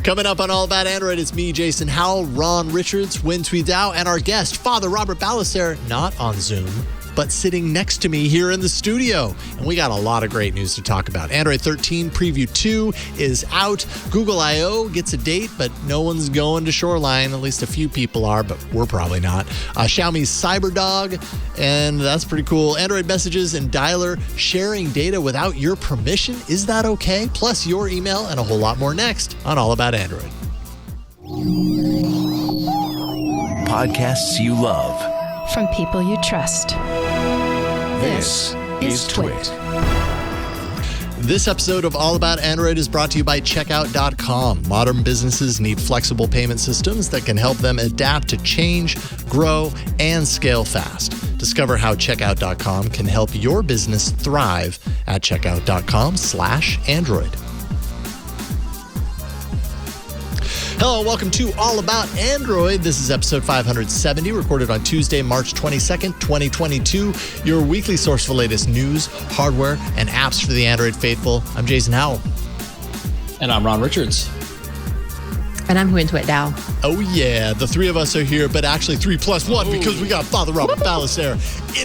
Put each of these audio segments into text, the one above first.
Coming up on All About Android, it's me, Jason Howell, Ron Richards, Win Tweet Dow, and our guest, Father Robert Ballester, not on Zoom, but sitting next to me here in the studio. And we got a lot of great news to talk about. Android 13 Preview 2 is out. Google I.O. gets a date, but no one's going to Shoreline. At least a few people are, but we're probably not. Xiaomi CyberDog, and that's pretty cool. Android messages and dialer sharing data without your permission. Is that okay? Plus your email and a whole lot more next on All About Android. Podcasts you love. From people you trust. This is Twit. This episode of All About Android is brought to you by Checkout.com. Modern businesses need flexible payment systems that can help them adapt to change, grow, and scale fast. Discover how Checkout.com can help your business thrive at Checkout.com/Android. Hello, welcome to All About Android. This is episode 570, recorded on Tuesday, March 22nd, 2022. Your weekly source for latest news, hardware, and apps for the Android faithful. I'm Jason Howell. And I'm Ron Richards. And I'm Win Tweet Dow. Oh, yeah. The three of us are here, but actually 3 plus 1 because we got Father Robert Ballester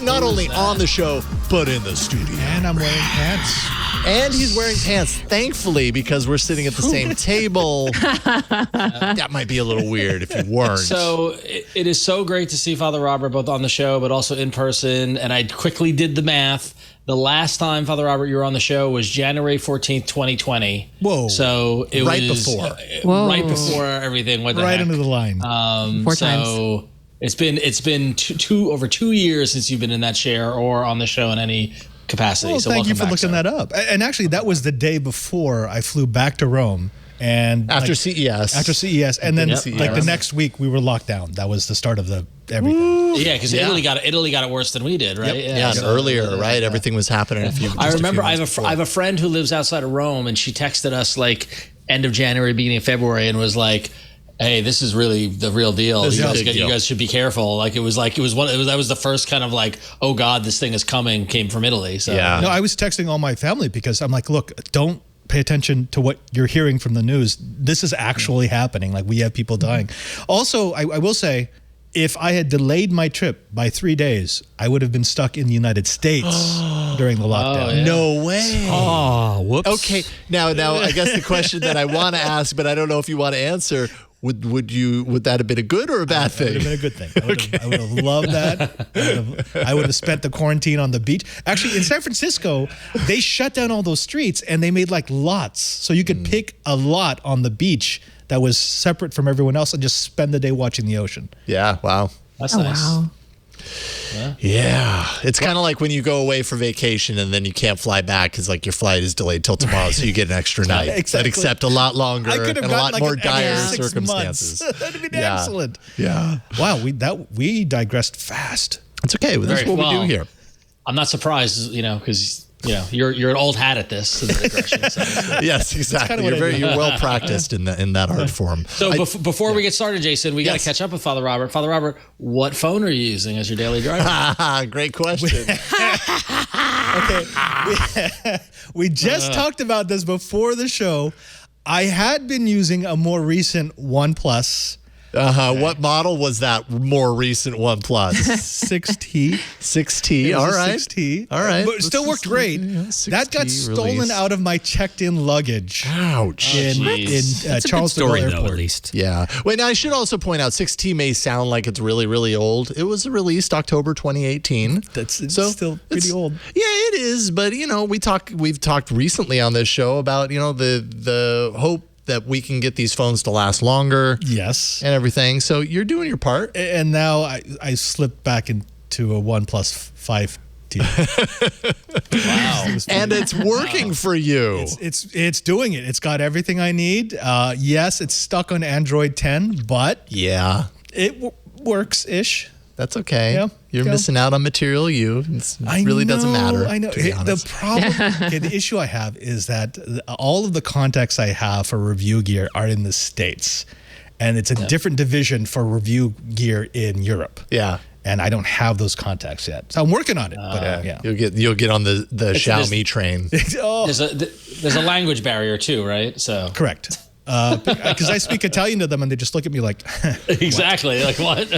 not only on the show, but in the studio. And I'm wearing pants. And he's wearing pants, thankfully, because we're sitting at the same table. That might be a little weird if you weren't. So it is so great to see Father Robert both on the show, but also in person. And I quickly did the math. The last time, Father Robert, you were on the show was January 14th, 2020. Whoa. So it Right was before. right before everything went Right under the line. Four times. It's been over 2 years since you've been in that chair or on the show in any capacity. Well, so thank you welcome for back, looking sir. that up. And actually, that was the day before I flew back to Rome. And After like, CES. After CES. And then Yep. like the next week, we were locked down. That was the start of the everything. Yeah, because Italy got it worse than we did, right? Yep. Yeah, so- earlier, right? Everything was happening a few I remember I months have a friend who lives outside of Rome, and she texted us like end of January, beginning of February, and was like, "Hey, this is really the real deal. This is You a big guys, deal. you guys should be careful." That was the first kind of like, "Oh God, this thing is coming." Came from Italy. So Yeah. No, I was texting all my family because I'm like, look, don't pay attention to what you're hearing from the news. This is actually happening. Like, we have people dying. Also, I will say, if I had delayed my trip by 3 days, I would have been stuck in the United States during the lockdown. yeah. No way. Oh, whoops. Okay. Now, I guess the question that I want to ask, but I don't know if you want to answer, would that have been a good or a bad It would have thing? been a good thing. I would have loved that. I would have spent the quarantine on the beach. Actually, in San Francisco, they shut down all those streets and they made like lots. So you could pick a lot on the beach that was separate from everyone else and just spend the day watching the ocean. Yeah. Wow. that's Oh, nice. wow. Yeah. It's kind of like when you go away for vacation and then you can't fly back because like your flight is delayed till tomorrow, so you get an extra night. Exactly. But except a lot longer I could and have a gotten lot like more an extra dire 6 circumstances. months. That'd have been Yeah. excellent. Yeah. Wow, we digressed fast. It's okay. That's what we do here. I'm not surprised, because you're an old hat at this. In the digression, so. Yes, exactly. what I do. You're well practiced in that art form. So before we get started, Jason, we got to catch up with Father Robert. Father Robert, what phone are you using as your daily driver? Great question. Okay, we just talked about this before the show. I had been using a more recent OnePlus What model was that more recent OnePlus? 6T. 6T. All right. 6T. All right. But it still worked great. That got 6T stolen release. out of my checked-in luggage Ouch. in Charles de Gaulle story, though, Airport. at least. Yeah. Wait, now I should also point out 6T may sound like it's really, really old. It was released October 2018. It's So still pretty it's- old. Yeah, it is. But, we've talked recently on this show about, the hope that we can get these phones to last longer Yes. and everything. So you're doing your part. And now I slipped back into a OnePlus 5T. Wow. And it's working for you. It's doing it. It's got everything I need. Yes, it's stuck on Android 10, but Yeah. it works-ish. That's okay. Yeah, You're yeah. missing out on material you. It really doesn't matter. I know. To be The honest. problem, the issue I have is that all of the contacts I have for review gear are in the States, and it's a different division for review gear in Europe. Yeah. And I don't have those contacts yet, so I'm working on it. But yeah. You'll get on the Xiaomi train. Oh, There's a language barrier too, right? So correct. because I speak Italian to them and they just look at me like, Exactly. Like what?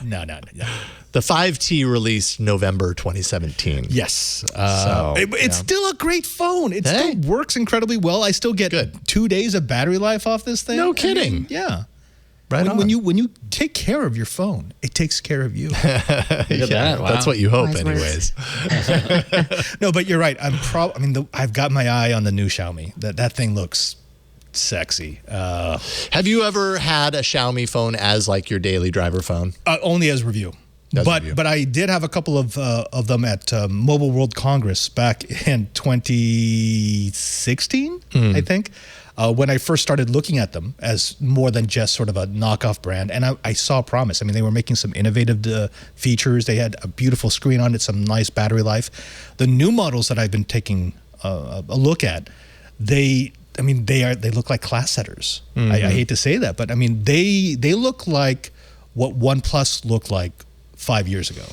no. The 5T released November 2017. Yes. So, it's still a great phone. It still works incredibly well. I still get 2 days of battery life off this thing. No kidding. I mean, yeah. Right on. When you take care of your phone, it takes care of you. Look at that. Wow. That's what you hope, Wise anyways. No, but you're right. I've got my eye on the new Xiaomi. That thing looks sexy. Have you ever had a Xiaomi phone as like your daily driver phone? Only as review. But I did have a couple of them at Mobile World Congress back in 2016, I think, when I first started looking at them as more than just sort of a knockoff brand. And I saw promise. I mean, they were making some innovative features. They had a beautiful screen on it, some nice battery life. The new models that I've been taking a look at, they look like class setters. I hate to say that, but I mean, they look like what OnePlus looked like 5 years ago,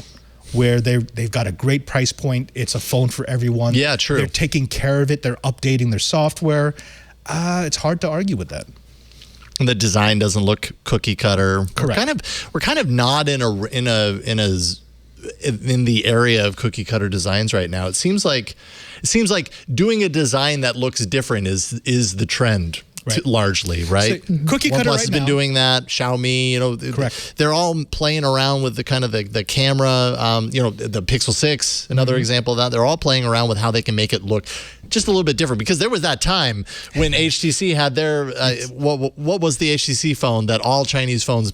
where they've got a great price point. It's a phone for everyone. Yeah, true. They're taking care of it. They're updating their software. It's hard to argue with that. And the design doesn't look cookie cutter. Correct. We're kind of not in the area of cookie cutter designs right now. It seems like doing a design that looks different is the trend. Right. Largely, right? So, cookie cutter OnePlus right has been now. doing that. Xiaomi, Correct. They're all playing around with the kind of the camera. The Pixel 6, another example of that. They're all playing around with how they can make it look just a little bit different. Because there was that time when HTC had their what was the HTC phone that all Chinese phones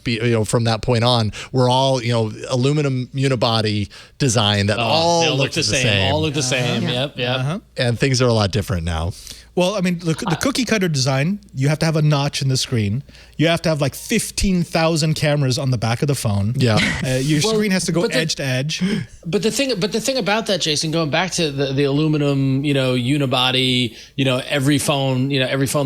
from that point on were all aluminum unibody design that all looked the same. All look the same. Yep. And things are a lot different now. Well, I mean, the cookie cutter design, you have to have a notch in the screen. You have to have like 15,000 cameras on the back of the phone. Yeah. Your screen has to go edge to edge. But the thing about that, Jason, going back to the aluminum, unibody, every phone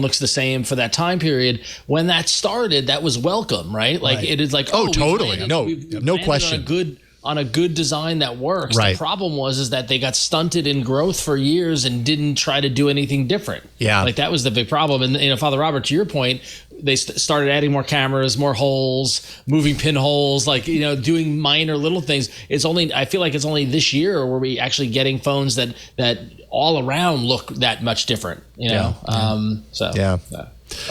looks the same for that time period. When that started, that was welcome, right? Like it is like, totally. No question. On a good design that works. Right. The problem was that they got stunted in growth for years and didn't try to do anything different. Yeah. Like that was the big problem. And Father Robert, to your point, they started adding more cameras, more holes, moving pinholes, doing minor little things. I feel like it's only this year where we actually getting phones that all around look that much different,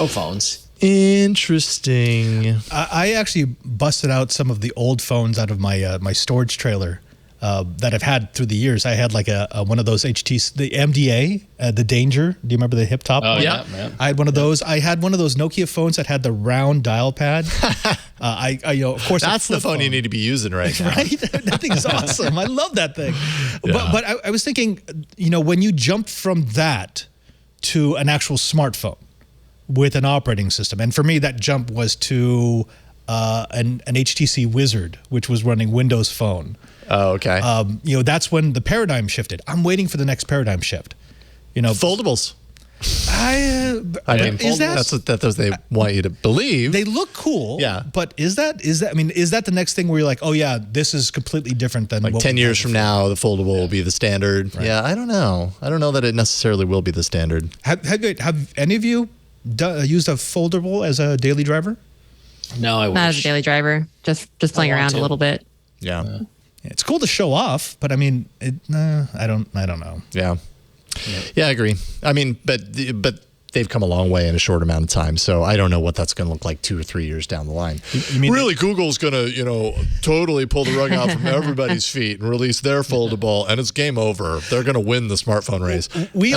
phones. Interesting. I actually busted out some of the old phones out of my storage trailer that I've had through the years. I had like one of those HTC, the MDA, the Danger. Do you remember the hip top? Oh, yeah. Man. I had one of those. I had one of those Nokia phones that had the round dial pad. Of course, that's the phone you need to be using right now. Right? That thing is awesome. I love that thing. Yeah. But I was thinking, when you jump from that to an actual smartphone with an operating system, and for me that jump was to an HTC Wizard, which was running Windows Phone. Oh, okay. That's when the paradigm shifted. I'm waiting for the next paradigm shift. Foldables. That's what they want you to believe. They look cool. Yeah. But is that the next thing where you're like, oh yeah, this is completely different than like 10 years from now, the foldable will be the standard. Right. Yeah, I don't know. I don't know that it necessarily will be the standard. Have any of you used a foldable as a daily driver? No, I wish. Not as a daily driver. Just playing around a little bit. Yeah. It's cool to show off, but I mean, I don't know. Yeah. Yeah, I agree. I mean, but they've come a long way in a short amount of time, so I don't know what that's going to look like 2 or 3 years down the line. You mean really, Google's going to, totally pull the rug out from everybody's feet and release their foldable, and it's game over. They're going to win the smartphone race. We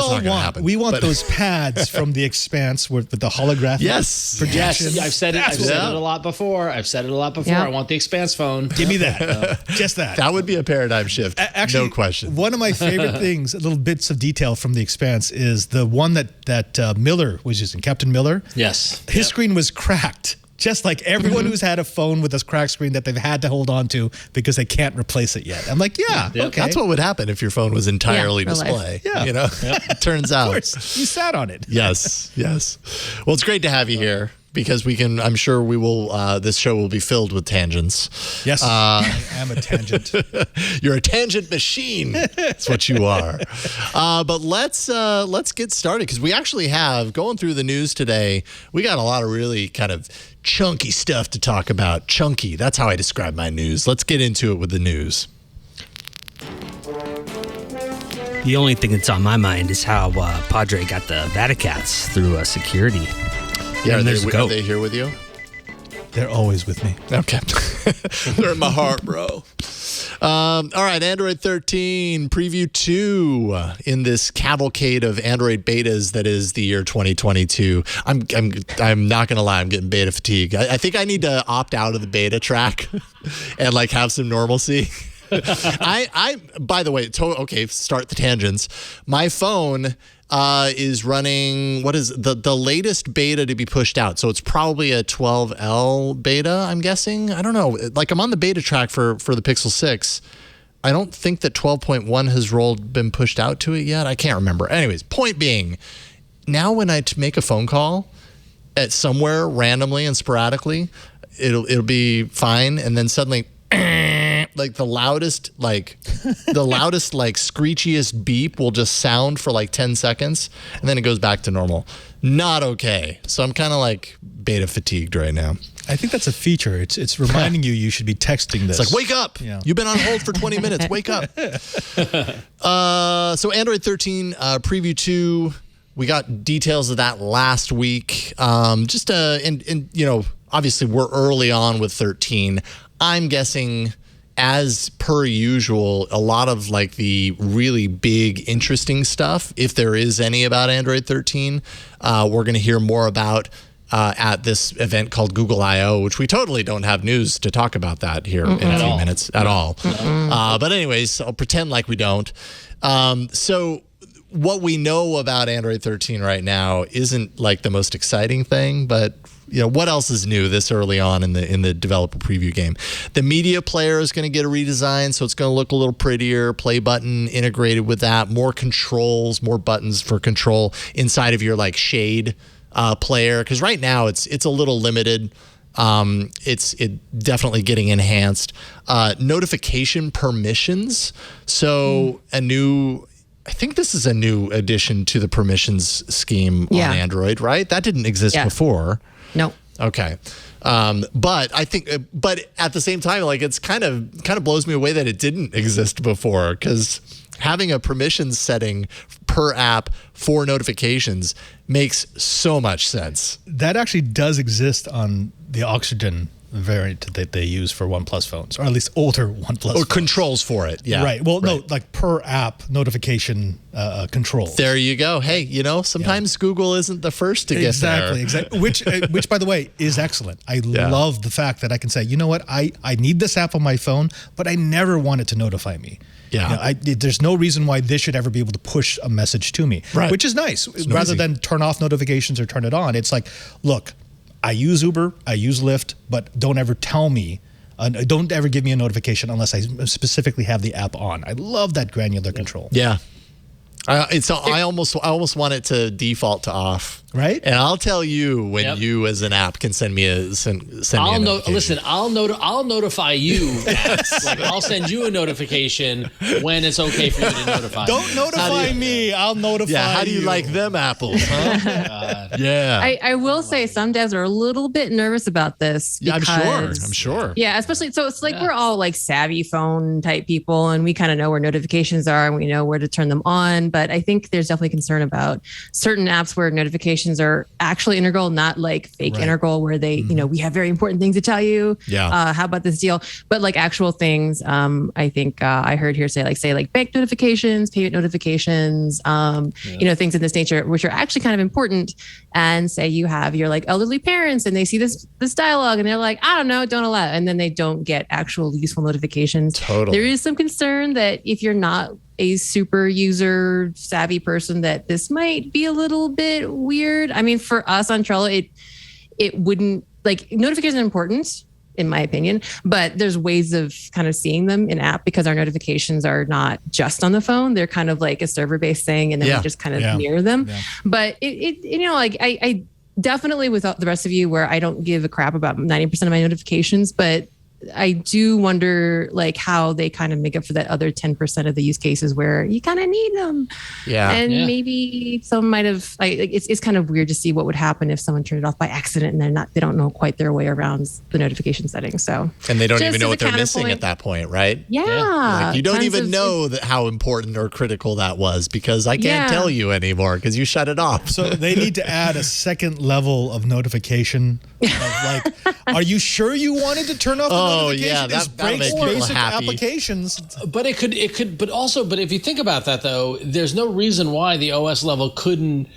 want those pads from the Expanse with the holographic projection. Yes, I've said it a lot before. Yeah. I want the Expanse phone. Give me that. Just that. That would be a paradigm shift. Actually, no question. One of my favorite things, little bits of detail from the Expanse, is the one that Miller was using, Captain Miller. Yes. His screen was cracked, just like everyone who's had a phone with this cracked screen that they've had to hold on to because they can't replace it yet. I'm like, okay. That's what would happen if your phone was entirely display. Yeah. It turns out. Of course, you sat on it. Yes. Well, it's great to have you here. because I'm sure we will, this show will be filled with tangents. Yes, I am a tangent. You're a tangent machine. That's what you are. But let's get started, because we actually have, going through the news today, we got a lot of really kind of chunky stuff to talk about. Chunky, that's how I describe my news. Let's get into it with the news. The only thing that's on my mind is how Padre got the Vaticats through security. Yeah, And are they here with you? They're always with me. Okay. They're in my heart, bro. All right, Android 13 Preview 2 in this cavalcade of Android betas that is the year 2022. I'm not going to lie, I'm getting beta fatigue. I think I need to opt out of the beta track and like have some normalcy. By the way, okay, start the tangents. My phone is running, what is the latest beta to be pushed out? So it's probably a 12L beta, I'm guessing. I don't know. Like, I'm on the beta track for the Pixel 6. I don't think that 12.1 has been pushed out to it yet. I can't remember. Anyways, point being, now when I make a phone call at somewhere randomly and sporadically, it'll be fine, and then suddenly like the loudest screechiest beep will just sound for like 10 seconds, and then it goes back to normal. Not okay. So I'm kind of like beta fatigued right now. I think that's a feature. It's reminding you should be texting this. It's like, wake up. Yeah. You've been on hold for 20 minutes. Wake up. So Android 13 Preview 2, we got details of that last week. And you know, obviously we're early on with 13. I'm guessing, as per usual, a lot of like the really big, interesting stuff, if there is any about Android 13, we're going to hear more about at this event called Google I/O, which we totally don't have news to talk about that here in a few minutes at all. But anyways, I'll pretend like we don't. So what we know about Android 13 right now isn't like the most exciting thing, but you know, what else is new this early on in the developer preview game? The media player is going to get a redesign, so it's going to look a little prettier. Play button integrated with that. More controls, more buttons for control inside of your like shade player. Because right now it's a little limited. It's definitely getting enhanced. Notification permissions. So I think this is a new addition to the permissions scheme on Android, right? That didn't exist before. No. Okay. But I think, but at the same time, like, it's kind of blows me away that it didn't exist before, because having a permissions setting per app for notifications makes so much sense. That actually does exist on the Oxygen variant that they use for OnePlus phones, or at least older OnePlus phones. Controls for it. Yeah. Right. Well, no, like per app notification controls. There you go. Hey, you know, sometimes Google isn't the first to get there. Exactly. Which, by the way, is excellent. I love the fact that I can say, you know what, I need this app on my phone, but I never want it to notify me. Yeah. You know, there's no reason why this should ever be able to push a message to me, which is nice. Rather than turn off notifications or turn it on, it's like, look, I use Uber, I use Lyft, but don't ever tell me, don't ever give me a notification unless I specifically have the app on. I love that granular control. Yeah. I almost want it to default to off, right? And I'll tell you when you as an app can send me a notification. Listen, I'll notify you. Like, I'll send you a notification when it's okay for you to notify. Don't notify me. I'll notify you. Yeah, how do you like them apples, huh? Yeah. I will say some devs are a little bit nervous about this. Yeah, I'm sure. Yeah, especially, so it's like we're all like savvy phone type people, and we kind of know where notifications are and we know where to turn them on. But I think there's definitely concern about certain apps where notifications are actually integral, not like fake integral where they, you know, we have very important things to tell you. Yeah. How about this deal? But like actual things, I think I heard here say bank notifications, payment notifications, you know, things of this nature, which are actually kind of important. And say you have your like elderly parents and they see this dialogue and they're like, I don't know, don't allow it. And then they don't get actual useful notifications. Totally. There is some concern that if you're not a super user savvy person, that this might be a little bit weird. I mean, for us on Trello, it wouldn't, like, notifications are important in my opinion, but there's ways of kind of seeing them in app because our notifications are not just on the phone. They're kind of like a server based thing. And then we just kind of mirror them. Yeah. But it you know, like definitely with the rest of you where I don't give a crap about 90% of my notifications, but I do wonder like how they kind of make up for that other 10% of the use cases where you kind of need them. Yeah. And maybe some might have it's kind of weird to see what would happen if someone turned it off by accident and they don't know quite their way around the notification settings. So and they don't just even know what they're missing counterpoint. at that point, right? Yeah. Like you don't tons even of- know that how important or critical that was because I can't tell you anymore because you shut it off. So they need to add a second level of notification. Of like, are you sure you wanted to turn off the notification? Yeah, This that'll breaks make people basic happy. applications. But it could, but if you think about that though, there's no reason why the OS level couldn't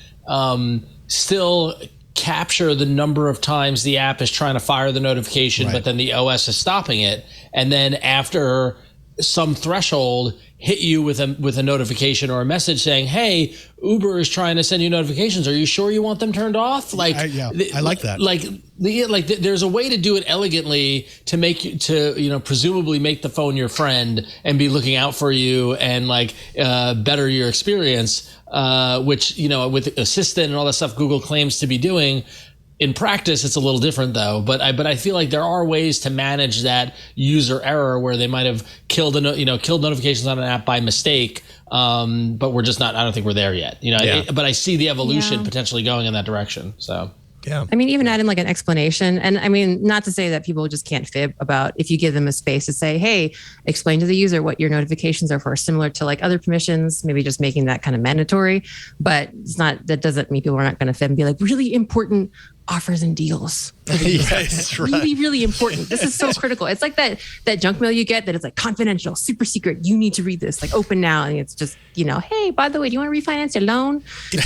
still capture the number of times the app is trying to fire the notification, Right. but then the OS is stopping it, and then after some threshold, hit you with a notification or a message saying, "Hey, Uber is trying to send you notifications. Are you sure you want them turned off?" Like, I like that. There's a way to do it elegantly to make you presumably make the phone your friend and be looking out for you and better your experience, which with Assistant and all that stuff Google claims to be doing. In practice, it's a little different though, but I feel like there are ways to manage that user error where they might have killed notifications on an app by mistake, but we're just not. I don't think we're there yet. But I see the evolution potentially going in that direction. So. Yeah. I mean, even add in like an explanation. And I mean, not to say that people just can't fib about if you give them a space to say, hey, explain to the user what your notifications are for, similar to like other permissions, maybe just making that kind of mandatory. But that doesn't mean people are not going to fib and be like, really important offers and deals. Yes, right. Really, really important. This is so critical. It's like that junk mail you get that it's like confidential, super secret. You need to read this, like open now. And it's just, hey, by the way, do you want to refinance your loan?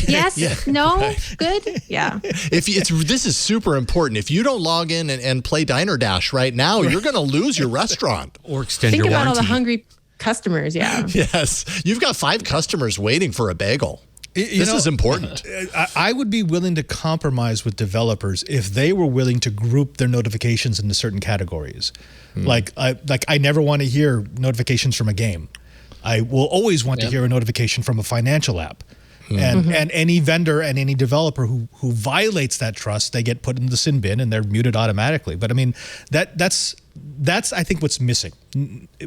Yes? No? Right. Good? Yeah. This is super important. If you don't log in and play Diner Dash right now, you're going to lose your restaurant. Or extend Think your about warranty. all the hungry customers. Yeah. Yes. You've got 5 customers waiting for a bagel. This is important. I would be willing to compromise with developers if they were willing to group their notifications into certain categories. Like I never want to hear notifications from a game. I will always want to hear a notification from a financial app. And any vendor and any developer who violates that trust, they get put in the sin bin and they're muted automatically. But I mean, that's I think what's missing.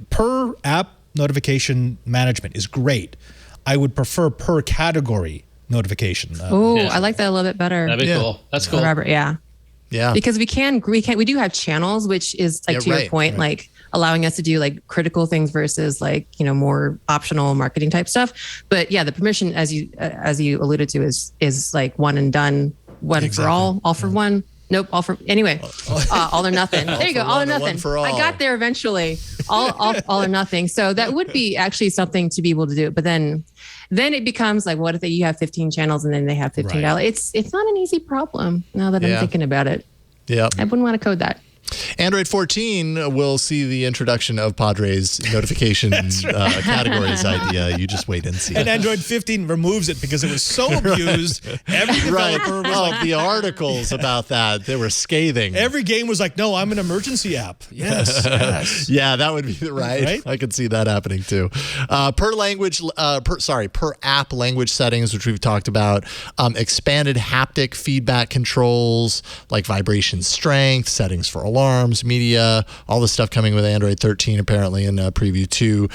Per app notification management is great. I would prefer per category notification. I like that a little bit better. That'd be cool. That's cool. Robert, yeah. Because we do have channels, which is like to your point, like allowing us to do like critical things versus like, more optional marketing type stuff. But yeah, the permission, as you alluded to, is like one and done, one for all for one. Nope, all for anyway. All or nothing. There you go, all or nothing. I got there eventually. All or nothing. So that would be actually something to be able to do. But then it becomes like, what if you have 15 channels and then they have $15? Right. It's not an easy problem now that I'm thinking about it. Yeah, I wouldn't want to code that. Android 14 will see the introduction of Padre's notification categories idea. You just wait and see. And Android 15 removes it because it was so abused. Every developer was like, the articles about that, they were scathing. Every game was like, no, I'm an emergency app. Yes. Yeah, that would be right. I could see that happening too. Per app language settings, which we've talked about, expanded haptic feedback controls like vibration strength, settings for alarms, media, all the stuff coming with Android 13 apparently in preview 2.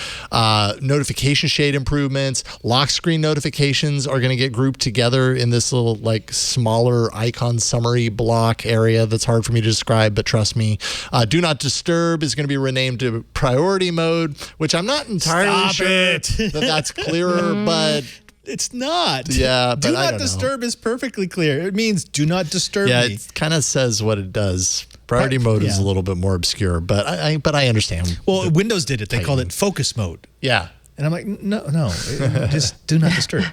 Notification shade improvements, lock screen notifications are going to get grouped together in this little like smaller icon summary block area that's hard for me to describe, but trust me. Do not disturb is going to be renamed to priority mode, which I'm not entirely sure that's clearer, but it's not. Yeah, but do I not don't disturb is perfectly clear. It means do not disturb me. It kind of says what it does. Priority mode is a little bit more obscure, but I understand. Well, Windows did it. They called it focus mode. Yeah. And I'm like, no, just do not disturb.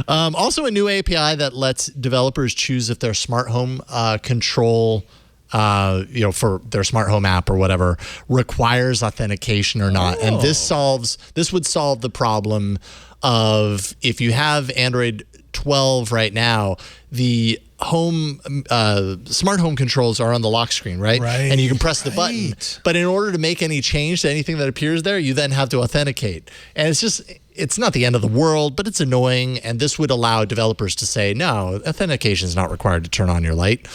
Also, a new API that lets developers choose if their smart home control, for their smart home app or whatever, requires authentication or not. And this would solve the problem of if you have Android 12 right now, the smart home controls are on the lock screen, right? And you can press the button. But in order to make any change to anything that appears there, you then have to authenticate. And it's not the end of the world, but it's annoying. And this would allow developers to say, no, authentication is not required to turn on your light.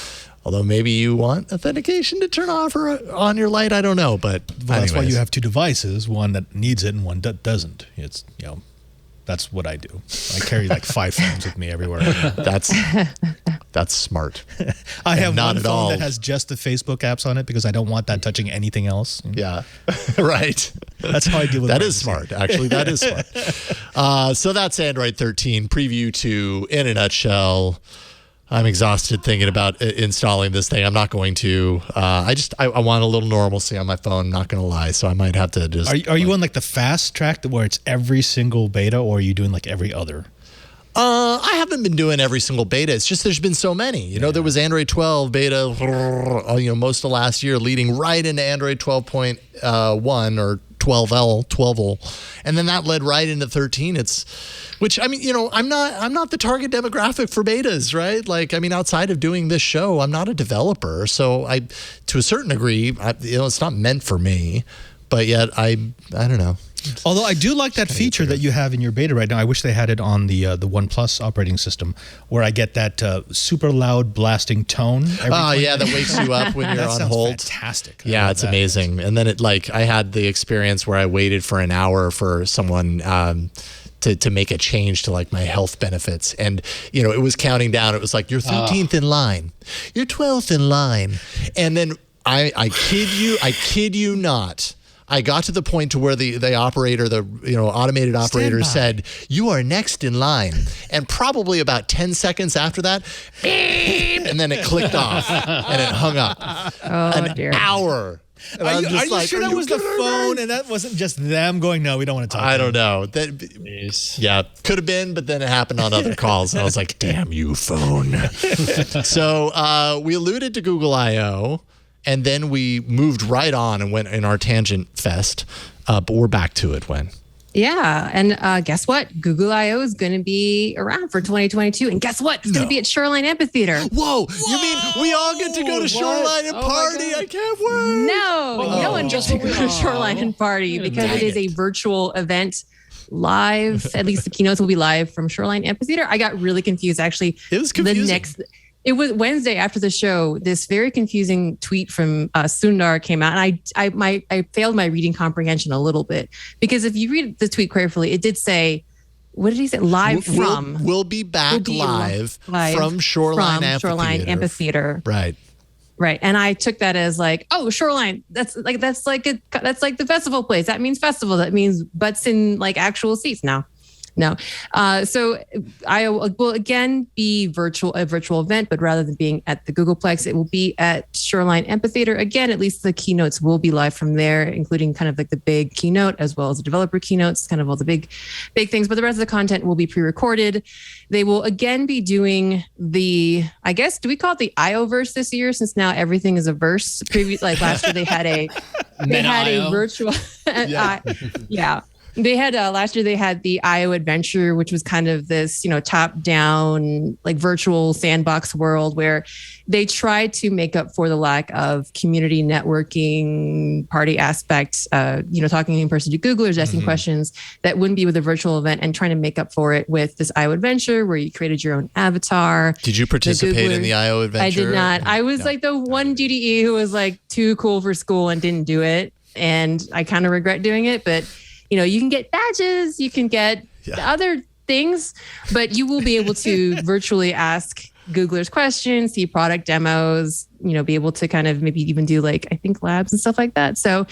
Although maybe you want authentication to turn off or on your light. I don't know. But that's why you have two devices, one that needs it and one that doesn't. It's, that's what I do. I carry like 5 phones with me everywhere. That's smart. I have not one at phone all. that has just the Facebook apps on it because I don't want that touching anything else. Yeah, right. That's how I deal with that. privacy. Is smart, actually. That is smart. So that's Android 13 preview 2 in a nutshell. I'm exhausted thinking about installing this thing. I'm not going to. I want a little normalcy on my phone. I'm not going to lie. So I might have to just. Are you on like the fast track where it's every single beta, or are you doing like every other? I haven't been doing every single beta. It's just there's been so many. There was Android 12 beta, most of last year, leading right into Android 12.1 or 12L, and then that led right into 13. I'm not the target demographic for betas, right? Like, outside of doing this show, I'm not a developer, so to a certain degree, it's not meant for me. But yet, I don't know. Although I do like that feature that you have in your beta right now. I wish they had it on the OnePlus operating system, where I get that super loud blasting tone. That wakes you up when you're on hold. Fantastic. Yeah, it's amazing. And then I had the experience where I waited for an hour for someone to make a change to like my health benefits, and it was counting down. It was like, you're 13th in line, you're 12th in line, and then I kid you not. I got to the point to where the operator, the automated operator said, "You are next in line," and probably about 10 seconds after that, beep, and then it clicked off and it hung up. An hour. And Are you sure that was the phone and that wasn't just them going, "No, we don't want to talk"? I don't know. Yeah, could have been, but then it happened on other calls, and I was like, "Damn you, phone!" So we alluded to Google I/O. And then we moved right on and went in our tangent fest. But we're back to it when. Yeah. And guess what? Google I/O is going to be around for 2022. And guess what? It's going to be at Shoreline Amphitheater. Whoa. You mean we all get to go to Shoreline and party? I can't wait. No one gets to go to Shoreline and party because it is a virtual event live. At least the keynotes will be live from Shoreline Amphitheater. I got really confused, actually. It was confusing. It was Wednesday after the show. This very confusing tweet from Sundar came out, and I failed my reading comprehension a little bit, because if you read the tweet carefully, it did say, what did he say? We'll be back live from Shoreline Amphitheater. Right. And I took that as like, oh, Shoreline. That's like the festival place. That means festival. That means butts in like actual seats now. No. So I will again be a virtual event, but rather than being at the Googleplex, it will be at Shoreline Amphitheater. Again, at least the keynotes will be live from there, including kind of like the big keynote as well as the developer keynotes, kind of all the big things. But the rest of the content will be pre-recorded. They will again be doing do we call it the IO-verse this year, since now everything is a verse? Like last year they had a virtual yeah. They had last year they had the IO Adventure, which was kind of this, top down, like virtual sandbox world where they tried to make up for the lack of community networking party aspects, talking in person to Googlers, asking questions that wouldn't be with a virtual event, and trying to make up for it with this IO Adventure where you created your own avatar. Did you participate in the IO Adventure? I did not. I was like the one DDE who was like too cool for school and didn't do it. And I kind of regret doing it, but you can get badges, you can get other things, but you will be able to virtually ask Googlers questions, see product demos, be able to kind of maybe even do like, I think labs and stuff like that. So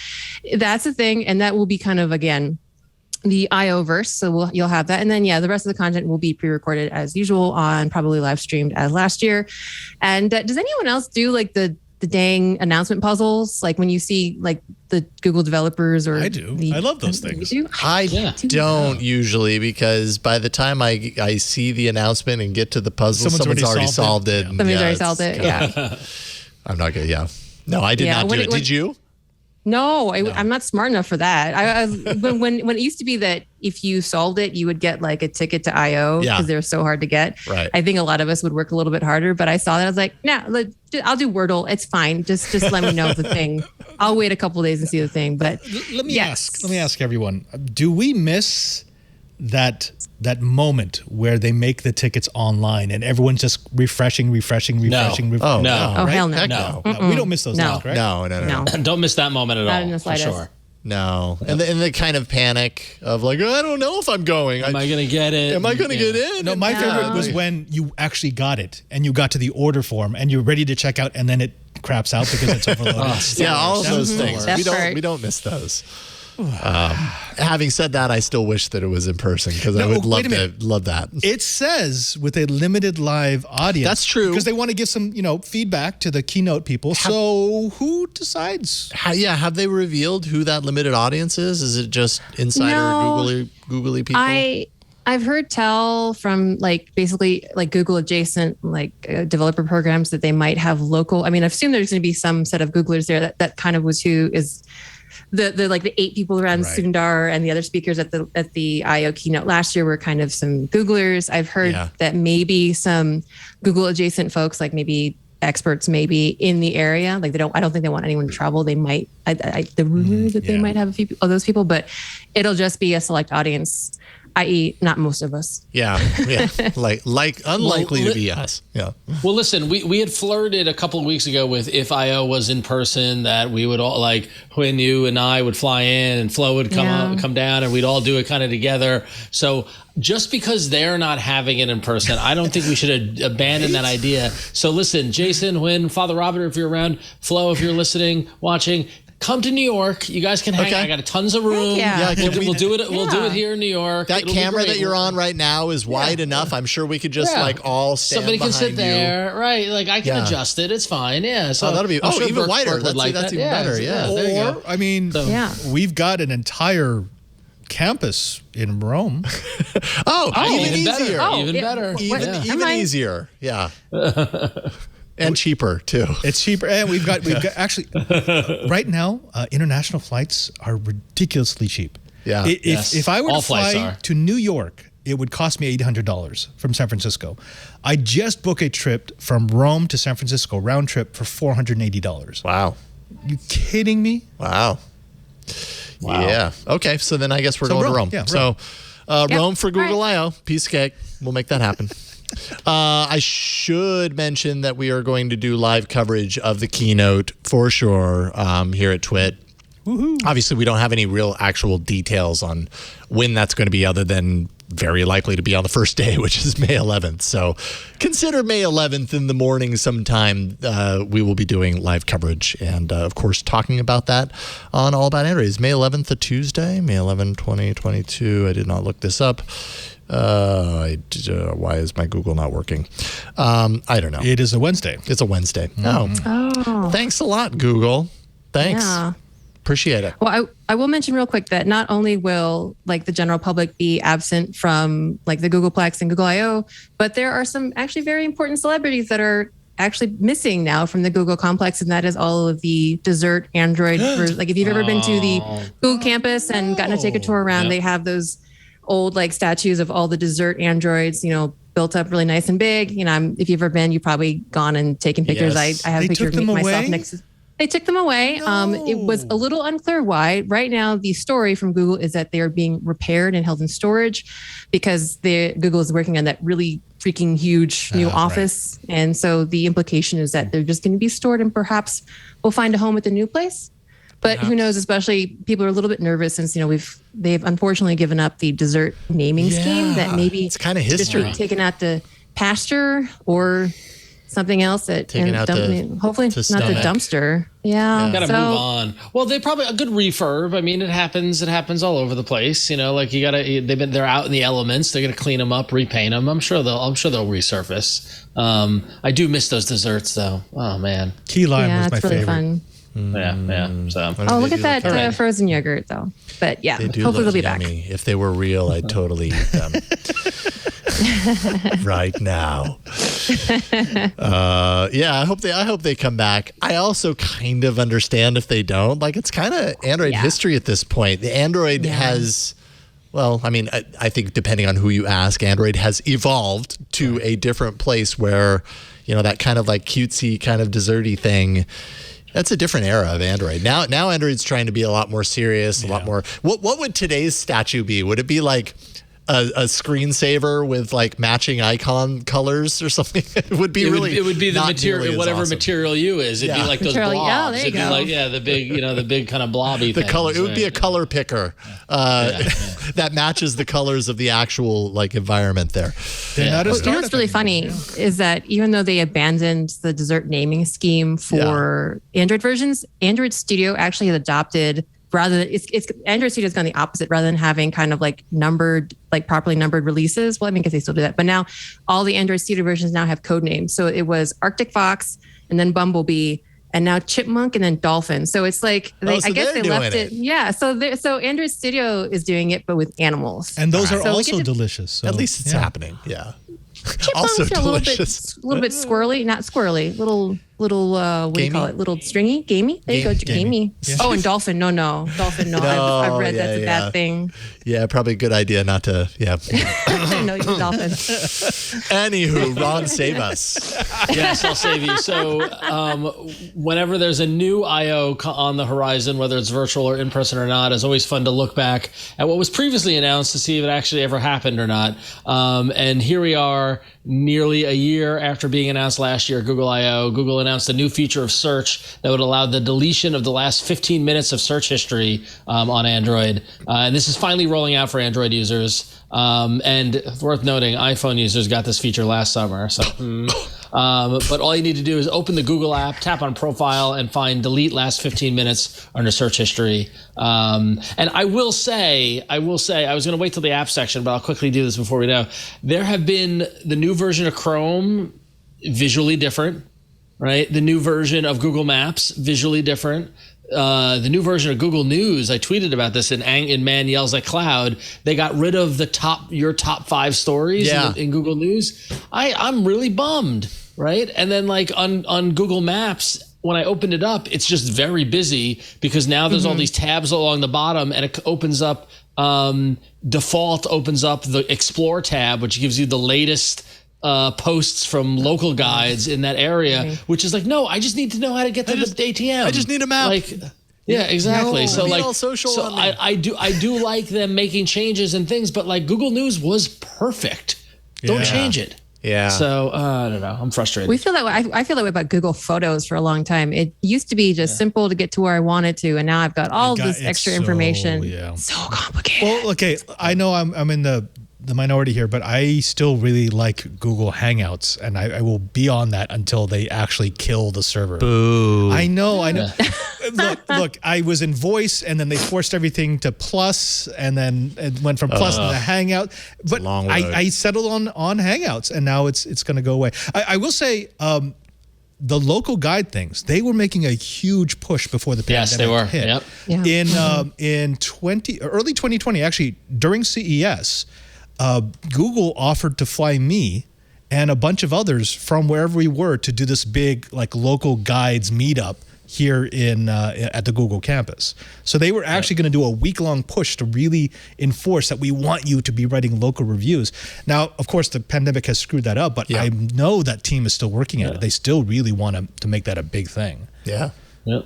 that's the thing. And that will be kind of, again, the IO verse. So you'll have that. And then, the rest of the content will be pre-recorded as usual on probably live streamed as last year. And does anyone else do like the dang announcement puzzles, like when you see like the Google developers? Or I do. I love those things. I don't usually, because by the time I see the announcement and get to the puzzle, someone's already solved it. Somebody's already solved it. Yeah. I'm not good. Yeah. No, I did not do it. Did you? No, I'm not smart enough for that. When it used to be that if you solved it, you would get like a ticket to IO because they're so hard to get. Right. I think a lot of us would work a little bit harder, but I saw that. I was like, I'll do Wordle. It's fine. Just let me know the thing. I'll wait a couple of days and see the thing. But let me ask everyone: do we miss that moment where they make the tickets online and everyone's just refreshing. Oh, No. no. Oh, hell no. Heck No. We don't miss those No. times, right? No. Don't miss that moment at Not all. in the For slightest. sure. No. And the kind of panic of like, I don't know if I'm going. Am I going to get it? Am I going to get in? No, my favorite was when you actually got it and you got to the order form and you're ready to check out and then it craps out because it's overloaded. Yeah, all of those things. That's We right. don't miss those. Having said that, I still wish that it was in person because I No, would wait a minute. love that. It says with a limited live audience. That's true. Because they want to give some, feedback to the keynote people. So who decides? Have they revealed who that limited audience is? Is it just insider No. googly people? I've heard tell from basically Google adjacent developer programs that they might have local. I mean, I've assumed there's going to be some set of Googlers there that kind of was who is the 8 people around Right. Sundar and the other speakers at the IO keynote last year were kind of some Googlers. I've heard that maybe some Google adjacent folks, like maybe experts, maybe in the area, I don't think they want anyone to travel. They might, the rumor that they might have a few of those people, but it'll just be a select audience, i.e., not most of us. Yeah. Like unlikely to be us. Yeah. Well, listen, we had flirted a couple of weeks ago with if IO was in person, that we would all when you and I would fly in and Flo would come down and we'd all do it kind of together. So just because they're not having it in person, I don't think we should abandon that idea. So listen, Jason, Huynh, Father Robert, if you're around, Flo, if you're listening, watching, come to New York. You guys can hang out. I got tons of room. Yeah. We'll do it. We'll do it here in New York. That It'll be camera great. that you're on right now is wide enough. I'm sure we could just all stand Somebody can behind sit you. there, right? I can adjust it. It's fine. Yeah. So that'll be I'm sure even Burke wider. would like That's that. even better. Yeah. There you Or, go. I mean, we've got an entire campus in Rome. Even even better. easier. Even better. Even easier. Yeah. And cheaper too. It's cheaper, and we've got actually right now. International flights are ridiculously cheap. Yeah. If I were All to flights fly are. to New York, it would cost me $800 from San Francisco. I just booked a trip from Rome to San Francisco, round trip, for $480. Wow. You kidding me? Wow. Yeah. Okay. So then I guess we're going to Rome. Yeah, so Rome for Google All right. I/O. Piece of cake. We'll make that happen. I should mention that we are going to do live coverage of the keynote for sure here at Twit. Woohoo. Obviously, we don't have any real actual details on when that's going to be other than very likely to be on the first day, which is May 11th. So consider May 11th in the morning sometime. We will be doing live coverage and, of course, talking about that on All About Android. Is May 11th a Tuesday? May 11, 2022. I did not look this up. Why is my Google not working? I don't know. It is a Wednesday. It's a Wednesday. Oh. Thanks a lot, Google. Thanks. Yeah. Appreciate it. Well, I will mention real quick that not only will the general public be absent from the Googleplex and Google I/O, but there are some actually very important celebrities that are actually missing now from the Google complex, and that is all of the dessert Android. If you've ever been to the Google campus and gotten to take a tour around, they have those old statues of all the dessert Androids, built up really nice and big. If you've ever been, you've probably gone and taken pictures. Yes. I have They a picture took of me them myself away? next to. They took them away. It was a little unclear why. Right now, the story from Google is that they are being repaired and held in storage because Google is working on that really freaking huge new office. Right. And so the implication is that they're just going to be stored and perhaps we'll find a home at the new place. But who knows, especially people are a little bit nervous since, they've unfortunately given up the dessert naming scheme that maybe it's kind of history. Just taken out the pasture or something else that hopefully not the dumpster. Yeah. Gotta move on. Well, they probably a good refurb. I mean, it happens all over the place. They're out in the elements. They're gonna clean them up, repaint them. I'm sure they'll resurface. I do miss those desserts though. Oh man. Key lime was my it's really favorite. fun. Yeah. So. Look at that frozen yogurt though. But yeah, hopefully they'll be back. If they were real, I'd totally eat them. Right now. I hope they come back. I also kind of understand if they don't. It's kind of Android history at this point. The Android has, I think depending on who you ask, Android has evolved to a different place where, that kind of cutesy kind of desserty thing. That's a different era of Android. Now Android's trying to be a lot more serious, a lot more. What would today's statue be? Would it be a screensaver with like matching icon colors or something. It would be it would be the not material, nearly as whatever awesome. material you is. It'd be like those Material, blobs. there you It'd be go. like the big kind of blobby. The things, color. It would be a right? color picker that matches the colors of the actual like environment there. They're not a You know startup what's really funny is that even though they abandoned the dessert naming scheme for Android versions, Android Studio actually has adopted it's Android Studio has gone the opposite. Rather than having kind of like properly numbered releases. Well, I mean, I guess they still do that, but now all the Android Studio versions now have code names. So it was Arctic Fox and then Bumblebee. And now Chipmunk and then Dolphin. So it's like I guess they left it. Yeah. So Android Studio is doing it, but with animals. And those are So also delicious. So, At least it's happening. Yeah. Chipmunks Also are a delicious. little bit squirrely, not squirrely, little what do you call it? Little stringy, gamey. There you go, gamey. Yeah. Oh, and dolphin. No, dolphin. No, I've read that's a bad thing. Yeah, probably a good idea not to. Yeah. No, you're dolphin. Anywho, Ron, save us. Yes, I'll save you. So whenever there's a new I/O on the horizon, whether it's virtual or in person or not, it's always fun to look back at what was previously announced to see if it actually ever happened or not. And here we are, nearly a year after being announced last year, Google I/O. Google announced a new feature of search that would allow the deletion of the last 15 minutes of search history on Android. And this is finally rolling out for Android users. And worth noting, iPhone users got this feature last summer. So, but all you need to do is open the Google app, tap on profile, and find delete last 15 minutes under search history. And I will say, I was going to wait till the app section, but I'll quickly do this before we know. There have been the new version of Chrome, visually different, right? The new version of Google Maps, visually different. The new version of Google News, I tweeted about this in Man Yells at Cloud. They got rid of your top 5 stories in Google News. I'm really bummed, right? And then like on Google Maps, when I opened it up, it's just very busy because now there's all these tabs along the bottom, and it opens up, default opens up the Explore tab, which gives you the latest posts from local guides in that area, which is like, no, I just need to know how to get to the ATM. I just need a map. Like, yeah, exactly. No, so like, all social so on me. I do like them making changes and things, but like Google News was perfect. Don't change it. Yeah. So I don't know. I'm frustrated. We feel that way. I feel that way about Google Photos for a long time. It used to be just simple to get to where I wanted to, and now I've got all this extra information. So complicated. Well, okay, I know I'm in the minority here, but I still really like Google Hangouts, and I will be on that until they actually kill the server. Boo. I know. Look, I was in Voice, and then they forced everything to Plus, and then it went from Plus to Hangout. But long road. I settled on Hangouts, and now it's going to go away. I will say, the local guide things, they were making a huge push before the pandemic they were. hit. Yep. Yeah. In early 2020, actually during CES, Google offered to fly me and a bunch of others from wherever we were to do this big like local guides meetup here at the Google campus. So they were actually going to do a week-long push to really enforce that we want you to be writing local reviews. Now, of course, the pandemic has screwed that up, but I know that team is still working at it. They still really want to make that a big thing. Yeah. Yep.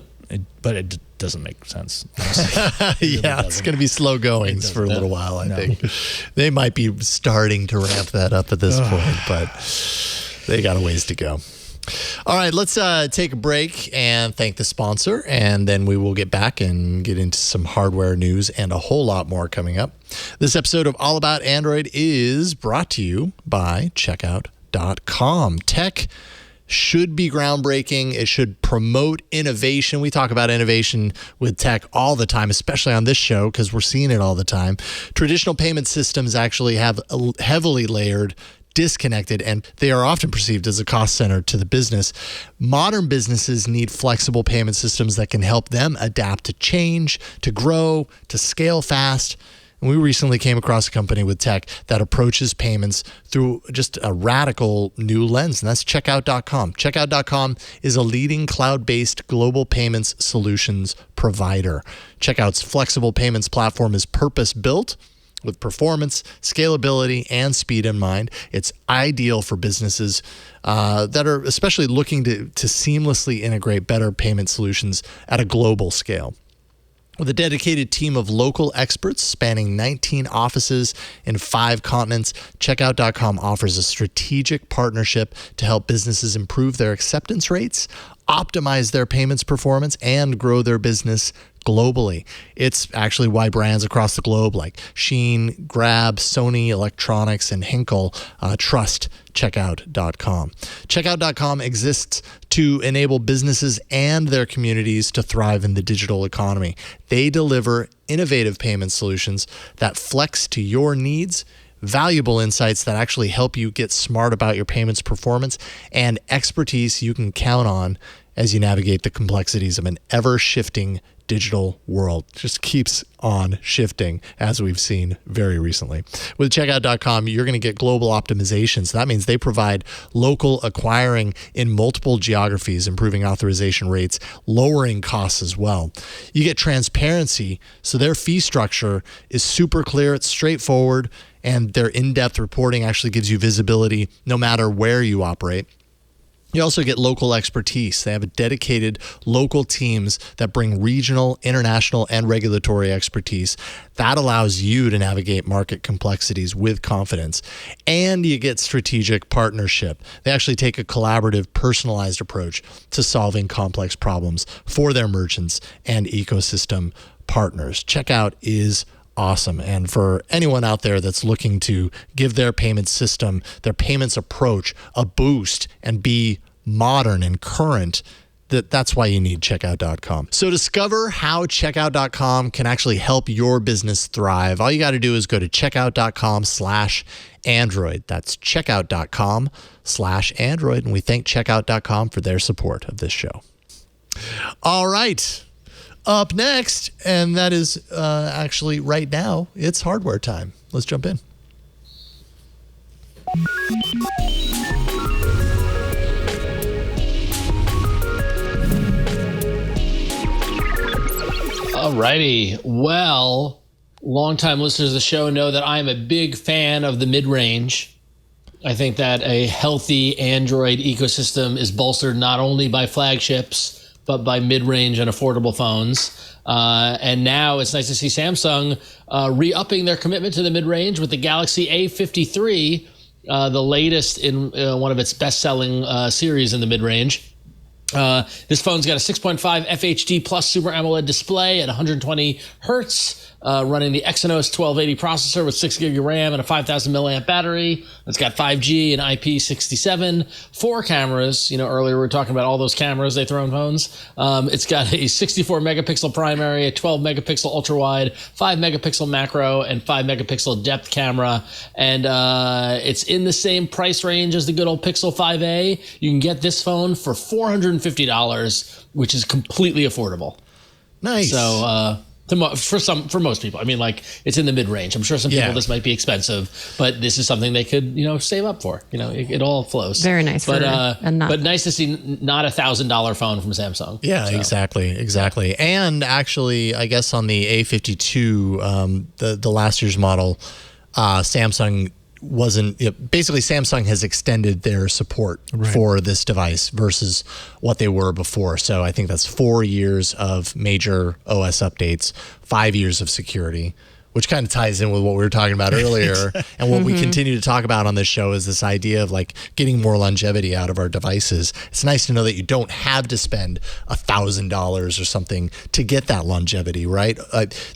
But it doesn't make sense. It's going to be slow goings for a little while, I think. They might be starting to ramp that up at this point, but they got a ways to go. All right, let's take a break and thank the sponsor, and then we will get back and get into some hardware news and a whole lot more coming up. This episode of All About Android is brought to you by checkout.com. Tech should be groundbreaking. It should promote innovation. We talk about innovation with tech all the time, especially on this show because we're seeing it all the time. Traditional payment systems actually have a heavily layered, disconnected, and they are often perceived as a cost center to the business. Modern businesses need flexible payment systems that can help them adapt to change, to grow, to scale fast. And we recently came across a company with tech that approaches payments through just a radical new lens, and that's checkout.com. Checkout.com is a leading cloud-based global payments solutions provider. Checkout's flexible payments platform is purpose-built with performance, scalability, and speed in mind. It's ideal for businesses that are especially looking to seamlessly integrate better payment solutions at a global scale. With a dedicated team of local experts spanning 19 offices in 5 continents, Checkout.com offers a strategic partnership to help businesses improve their acceptance rates, optimize their payments performance, and grow their business globally. It's actually why brands across the globe like Shein, Grab, Sony Electronics, and Hinkle trust Checkout.com. Checkout.com exists to enable businesses and their communities to thrive in the digital economy. They deliver innovative payment solutions that flex to your needs, valuable insights that actually help you get smart about your payments performance, and expertise you can count on as you navigate the complexities of an ever-shifting digital world. Just keeps on shifting, as we've seen very recently. With Checkout.com, you're going to get global optimization. So that means they provide local acquiring in multiple geographies, improving authorization rates, lowering costs as well. You get transparency, so their fee structure is super clear, it's straightforward, and their in-depth reporting actually gives you visibility no matter where you operate. You also get local expertise. They have dedicated local teams that bring regional, international, and regulatory expertise. That allows you to navigate market complexities with confidence. And you get strategic partnership. They actually take a collaborative, personalized approach to solving complex problems for their merchants and ecosystem partners. Checkout is awesome. And for anyone out there that's looking to give their payment system, their payments approach a boost and be modern and current, that's why you need Checkout.com. So discover how Checkout.com can actually help your business thrive. All you got to do is go to Checkout.com/Android. That's Checkout.com/Android. And we thank Checkout.com for their support of this show. All right. Up next, and that is actually right now, it's hardware time. Let's jump in. Alrighty. Well, longtime listeners of the show know that I'm a big fan of the mid-range. I think that a healthy Android ecosystem is bolstered not only by flagships, but by mid-range and affordable phones. And now it's nice to see Samsung re-upping their commitment to the mid-range with the Galaxy A53, the latest in one of its best-selling series in the mid-range. This phone's got a 6.5 FHD plus Super AMOLED display at 120 hertz, running the Exynos 1280 processor with 6 gig of RAM and a 5,000 milliamp battery. It's got 5G and IP67, 4 cameras. You know, earlier we were talking about all those cameras they throw in phones. It's got a 64 megapixel primary, a 12 megapixel ultra wide, 5 megapixel macro, and 5 megapixel depth camera. And it's in the same price range as the good old Pixel 5a. You can get this phone for $450, which is completely affordable. Nice. So, for most people, I mean, like, it's in the mid range. I'm sure some people this might be expensive, but this is something they could, save up for. It all flows. Very nice. But nice to see not $1,000 phone from Samsung. Yeah, so. Exactly. And actually, I guess on the A52, the last year's model, Samsung basically Samsung has extended their support for this device versus what they were before. So I think that's 4 years of major OS updates, 5 years of security, which kind of ties in with what we were talking about earlier. And what we continue to talk about on this show is this idea of like getting more longevity out of our devices. It's nice to know that you don't have to spend $1,000 or something to get that longevity, right?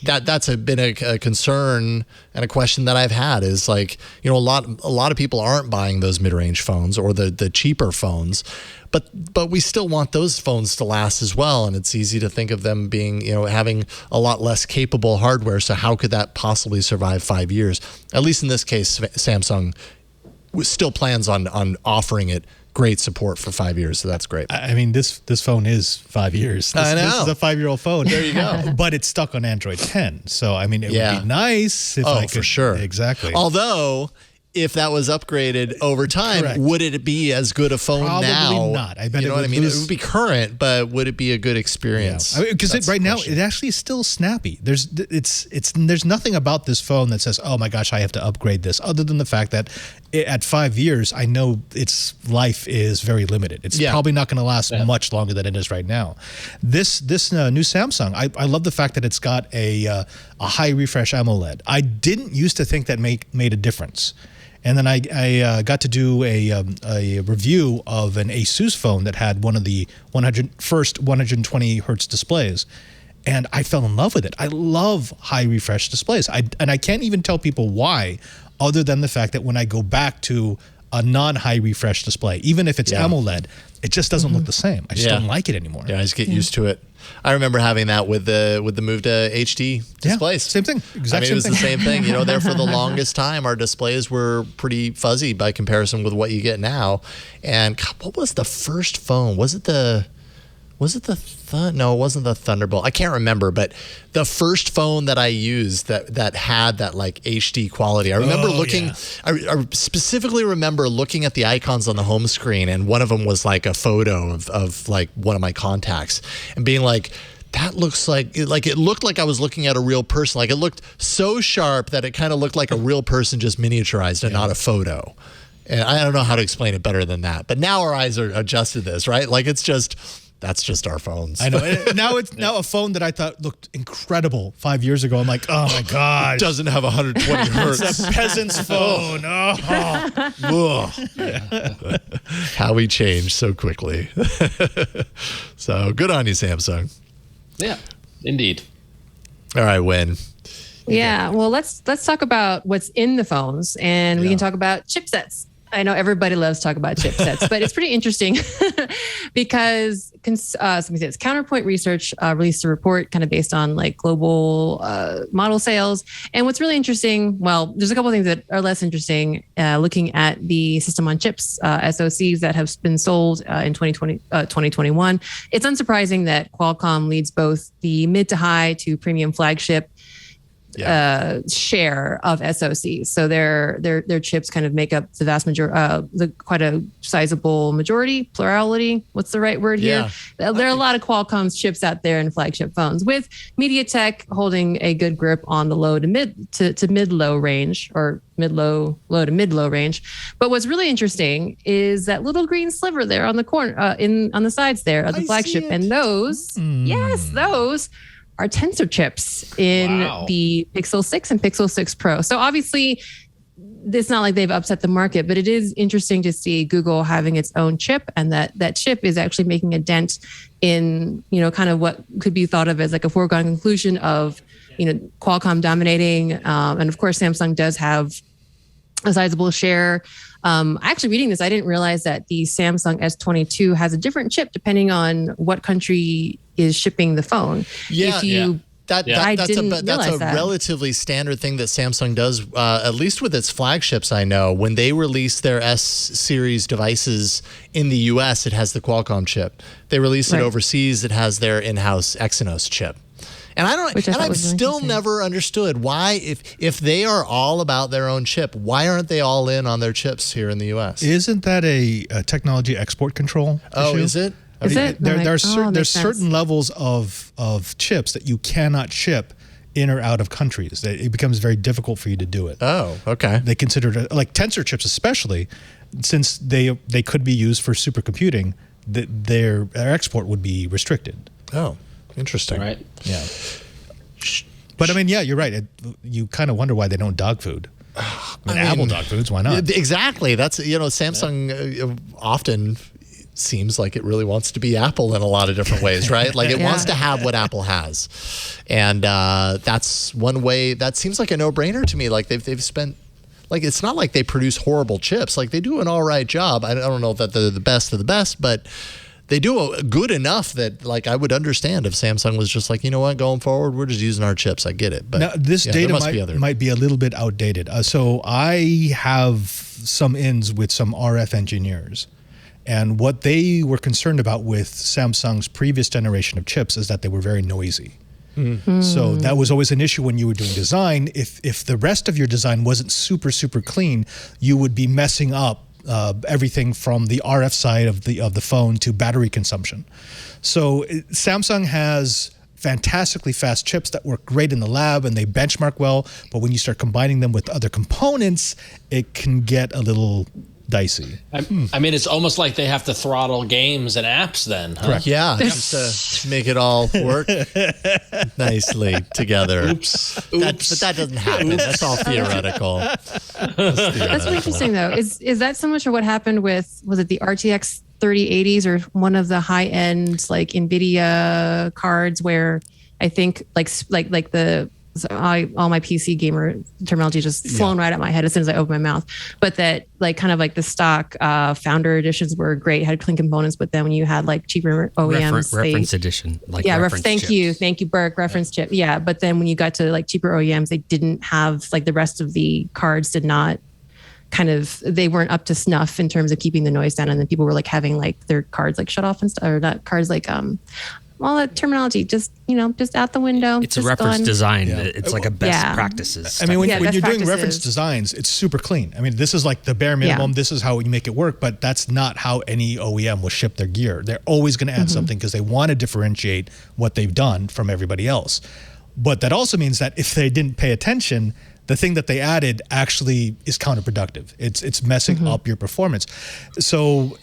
That's been a concern and a question that I've had is like, a lot of people aren't buying those mid-range phones or the cheaper phones. But we still want those phones to last as well, and it's easy to think of them being, having a lot less capable hardware. So how could that possibly survive 5 years? At least in this case, Samsung still plans on offering it great support for 5 years. So that's great. I mean, this phone is 5 years. I know. This is a 5-year-old phone. There you go. But it's stuck on Android 10. So, I mean, it would be nice if I could. For sure. Exactly. Although, if that was upgraded over time, Correct. would it be as good a phone now? Probably not. I bet you know it what would I mean. lose- It would be current, but would it be a good experience? Because That's the right now question. it actually is still snappy. There's nothing about this phone that says, "Oh my gosh, I have to upgrade this," other than the fact that at 5 years, I know its life is very limited. It's probably not going to last much longer than it is right now. This new Samsung, I love the fact that it's got a high refresh AMOLED. I didn't used to think that made a difference. And then I got to do a review of an Asus phone that had one of the first 120 hertz displays, and I fell in love with it. I love high refresh displays, and I can't even tell people why, other than the fact that when I go back to a non-high refresh display, even if it's AMOLED, it just doesn't look the same. I just don't like it anymore. Yeah, I just get used to it. I remember having that with the move to HD displays. Same thing. It was the same thing. You know, there for the longest time, our displays were pretty fuzzy by comparison with what you get now. And God, what was the first phone? No, it wasn't the Thunderbolt. I can't remember, but the first phone that I used that had that like HD quality. I remember I specifically remember looking at the icons on the home screen, and one of them was like a photo of like one of my contacts, and being like, that looks like it looked like I was looking at a real person. Like it looked so sharp that it kind of looked like a real person just miniaturized and not a photo. And I don't know how to explain it better than that. But now our eyes are adjusted to this, right? Like that's just our phones. I know. Now it's a phone that I thought looked incredible 5 years ago. I'm like, oh my god, it doesn't have 120 hertz. It's a peasant's phone. How we change so quickly. So good on you, Samsung. Yeah, indeed. All right, Wynn. Yeah, well, let's talk about what's in the phones, and we can talk about chipsets. I know everybody loves to talk about chipsets, but it's pretty interesting because Counterpoint Research released a report kind of based on like global model sales. And what's really interesting, well, there's a couple of things that are less interesting looking at the system on chips, SoCs that have been sold in 2021. It's unsurprising that Qualcomm leads both the mid to high to premium flagship share of SoCs. So their chips kind of make up the vast majority, quite a sizable majority, plurality. What's the right word here? There are a lot of Qualcomm's chips out there in flagship phones, with MediaTek holding a good grip on the low to mid low range, or low to mid low range. But what's really interesting is that little green sliver there on the corner, on the sides there of the flagship, and those, those are Tensor chips in the Pixel 6 and Pixel 6 Pro. So obviously, it's not like they've upset the market, but it is interesting to see Google having its own chip, and that chip is actually making a dent in, kind of what could be thought of as like a foregone conclusion of, Qualcomm dominating. And of course, Samsung does have a sizable share. Actually, reading this, I didn't realize that the Samsung S22 has a different chip depending on what country is shipping the phone. That's a that. relatively standard thing that Samsung does, at least with its flagships. I know when they release their S series devices in the US, it has the Qualcomm chip. They release it overseas, it has their in-house Exynos chip. And I've still never understood why, if they are all about their own chip, why aren't they all in on their chips here in the US? Isn't that a technology export control issue? Is it? There's certain levels of chips that you cannot ship in or out of countries. It becomes very difficult for you to do it. Oh, okay. They consider it, like Tensor chips especially, since they could be used for supercomputing, their export would be restricted. Oh, interesting. Right. Yeah. But I mean, yeah, you're right. You kind of wonder why they don't dog food. Apple dog foods, why not? Exactly. That's, Samsung often seems like it really wants to be Apple in a lot of different ways, right? Like it wants to have what Apple has. And that's one way. That seems like a no-brainer to me. Like they've spent, like, it's not like they produce horrible chips. Like they do an all right job. I don't know that they're the best of the best, but they do a good enough that, like, I would understand if Samsung was just like, you know what, going forward, we're just using our chips. I get it. But now, this data might be a little bit outdated. So I have some ins with some RF engineers. And what they were concerned about with Samsung's previous generation of chips is that they were very noisy. So that was always an issue when you were doing design. If the rest of your design wasn't super, super clean, you would be messing up everything from the RF side of the phone to battery consumption. So Samsung has fantastically fast chips that work great in the lab and they benchmark well, but when you start combining them with other components, it can get a little dicey. I mean, it's almost like they have to throttle games and apps then. Huh? Correct. Yeah, just to make it all work nicely together. Oops. But that doesn't happen. That's all theoretical. That's really interesting, though. Is that similar to what happened with, was it the RTX 3080s or one of the high end like NVIDIA cards where I think all my PC gamer terminology just flown right at my head as soon as I opened my mouth. But that like kind of like the stock founder editions were great, had clean components, but then when you had like cheaper OEMs, reference edition, like thank you, Burke, reference chip. Yeah, but then when you got to like cheaper OEMs, they didn't have like the rest of the cards did not they weren't up to snuff in terms of keeping the noise down, and then people were like having like their cards like shut off and stuff, or not cards like all that terminology just out the window. It's a reference design. Yeah. It's like a best practices. I mean, when you're doing reference designs, it's super clean. I mean, this is like the bare minimum. This is how you make it work, but that's not how any OEM will ship their gear. They're always going to add something because they want to differentiate what they've done from everybody else. But that also means that if they didn't pay attention, the thing that they added actually is counterproductive. It's messing up your performance. So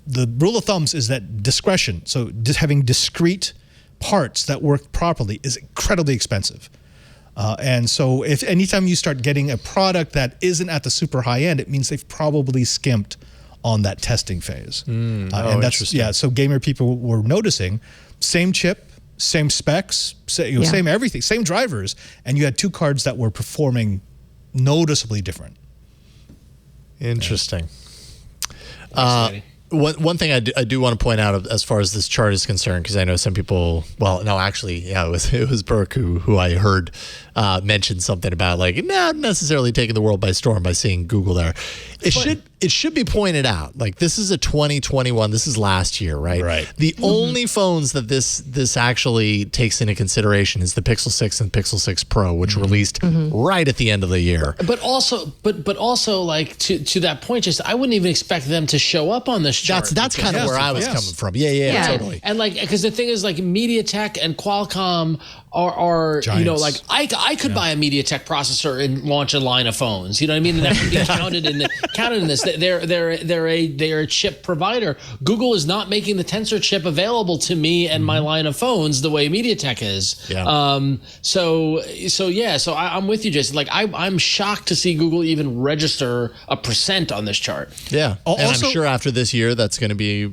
the rule of thumbs is that discretion, so just having discrete parts that work properly, is incredibly expensive. And so if anytime you start getting a product that isn't at the super high end, it means they've probably skimped on that testing phase. And that's, so gamer people were noticing same chip, same specs, same everything, same drivers, and you had two cards that were performing noticeably different. Interesting. One thing I do want to point out as far as this chart is concerned, because I know some people, it was Burke who I heard mention something about like not necessarily taking the world by storm by seeing Google there. It should be pointed out, like this is a 2021, this is last year, right? Right. The only phones that this actually takes into consideration is the Pixel 6 and Pixel 6 Pro, which released right at the end of the year. But also like to that point, just I wouldn't even expect them to show up on this chart. That's kind of where I was coming from. Yeah, totally. And like, because the thing is like MediaTek and Qualcomm are giants. like I could buy a MediaTek processor and launch a line of phones. You know what I mean? And that would be counted in this. They're a chip provider. Google is not making the Tensor chip available to me and my line of phones the way MediaTek is. Yeah. So I'm with you, Jason. Like I'm shocked to see Google even register a % on this chart. Yeah. And I'm sure after this year that's going to be a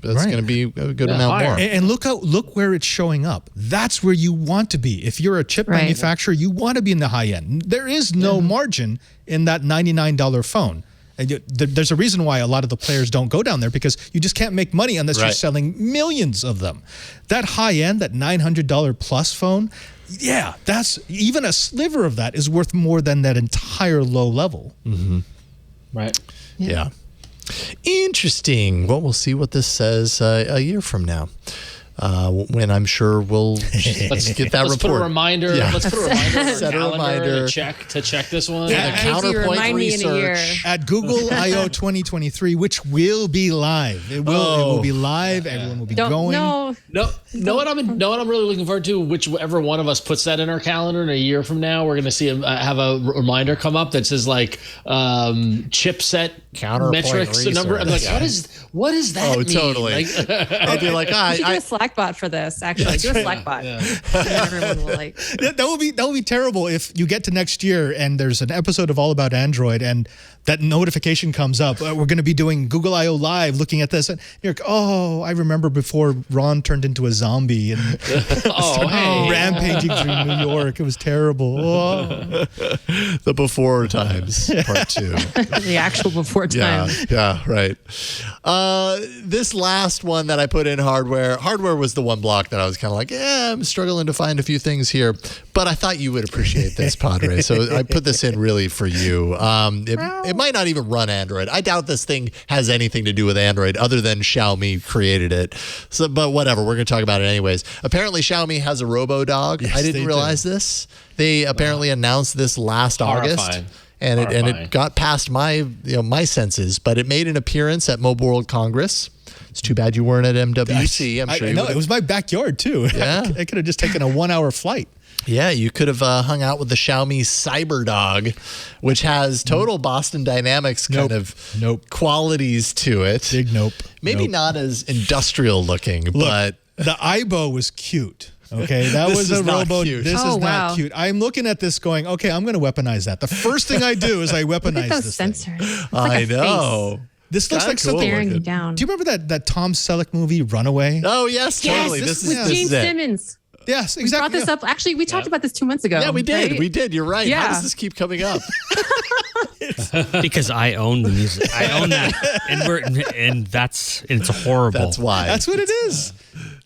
good amount more. And look where it's showing up. That's where you want to be. If you're a chip manufacturer, you want to be in the high end. There is no margin in that $99 phone. And there's a reason why a lot of the players don't go down there, because you just can't make money unless you're selling millions of them. That high end, that $900 plus phone, that's even a sliver of that is worth more than that entire low level. Right. Yeah. Interesting. Well, we'll see what this says a year from now. When I'm sure we'll let's get that report. Put a reminder. Yeah. Let's put a reminder on our Set calendar a reminder to check this one. Yeah, counterpoint research at Google I/O 2023, which will be live. It will be live. Everyone will be going. Know what I'm really looking forward to? Whichever one of us puts that in our calendar in a year from now, we're going to see have a reminder come up that says like chipset metrics number. I'm like, what is that? Oh, totally. I'll be like, do a Slack bot for this. Actually, do a Slack bot. Everyone will like. That will be terrible if you get to next year and there's an episode of All About Android and that notification comes up. We're going to be doing Google I/O Live, looking at this, and you're like, oh, I remember before Ron turned into a zombie and rampaging through New York. It was terrible. Oh. The before times, part 2. The actual before time. Yeah, right. This last one that I put in hardware was the one block that I was kind of like, I'm struggling to find a few things here. But I thought you would appreciate this, Padre. So I put this in really for you. It might not even run Android. I doubt this thing has anything to do with Android other than Xiaomi created it. So, but whatever, we're going to talk about it anyways. Apparently, Xiaomi has a robo-dog. Yes, I didn't realize this. They apparently announced this last August. And it got past my senses, but it made an appearance at Mobile World Congress. It's too bad you weren't at MWC. I'm sure I know, it was my backyard too. Yeah. I could have just taken a 1-hour flight. Yeah, you could have hung out with the Xiaomi CyberDog, which has total Boston Dynamics kind of qualities to it. Big nope. Maybe not as industrial looking, but the Aibo was cute. Okay, that This was is a not robo. cute. This is Oh, wow. not cute. I'm looking at this going, okay, I'm going to weaponize that. The first thing I do is I Look weaponize at those this thing. sensors. It's like I a know. This looks Kinda like something. cool Staring you looking. down. Do you remember that Tom Selleck movie, Runaway? Oh, yes, totally. Yes, This with is Gene it. Simmons. Yes, We exactly. brought this up. Actually, we talked about this 2 months ago. Yeah, we did. right? We did. You're right. How Yeah. does this keep coming up? Because I own the music. I own that, and it's horrible. That's why. That's what it is.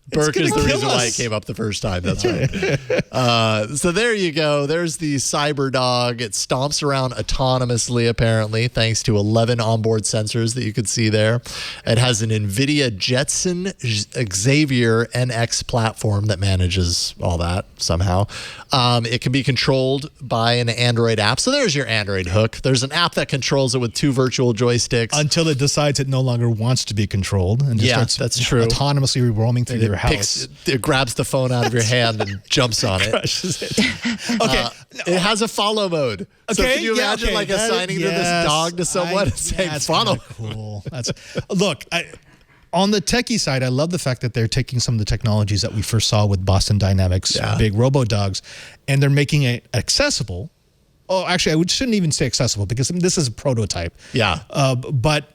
Burke is the gonna kill reason why it us. came up the first time. That's right. So there you go. There's the CyberDog. It stomps around autonomously, apparently, thanks to 11 onboard sensors that you could see there. It has an NVIDIA Jetson Xavier NX platform that manages all that somehow. It can be controlled by an Android app. So there's your Android hook. There's an app that controls it with 2 virtual joysticks. Until it decides it no longer wants to be controlled and just Yeah, starts that's true. autonomously roaming through your house. It grabs the phone out of your hand and jumps on it. Crushes it. Okay. It has a follow mode. So Okay, can you yeah, imagine okay, like that- assigning to this yes, dog to someone and saying that's follow? kinda cool. Look, on the techie side, I love the fact that they're taking some of the technologies that we first saw with Boston Dynamics, big robo dogs, and they're making it accessible. Oh, actually, shouldn't even say accessible because this is a prototype. Yeah. But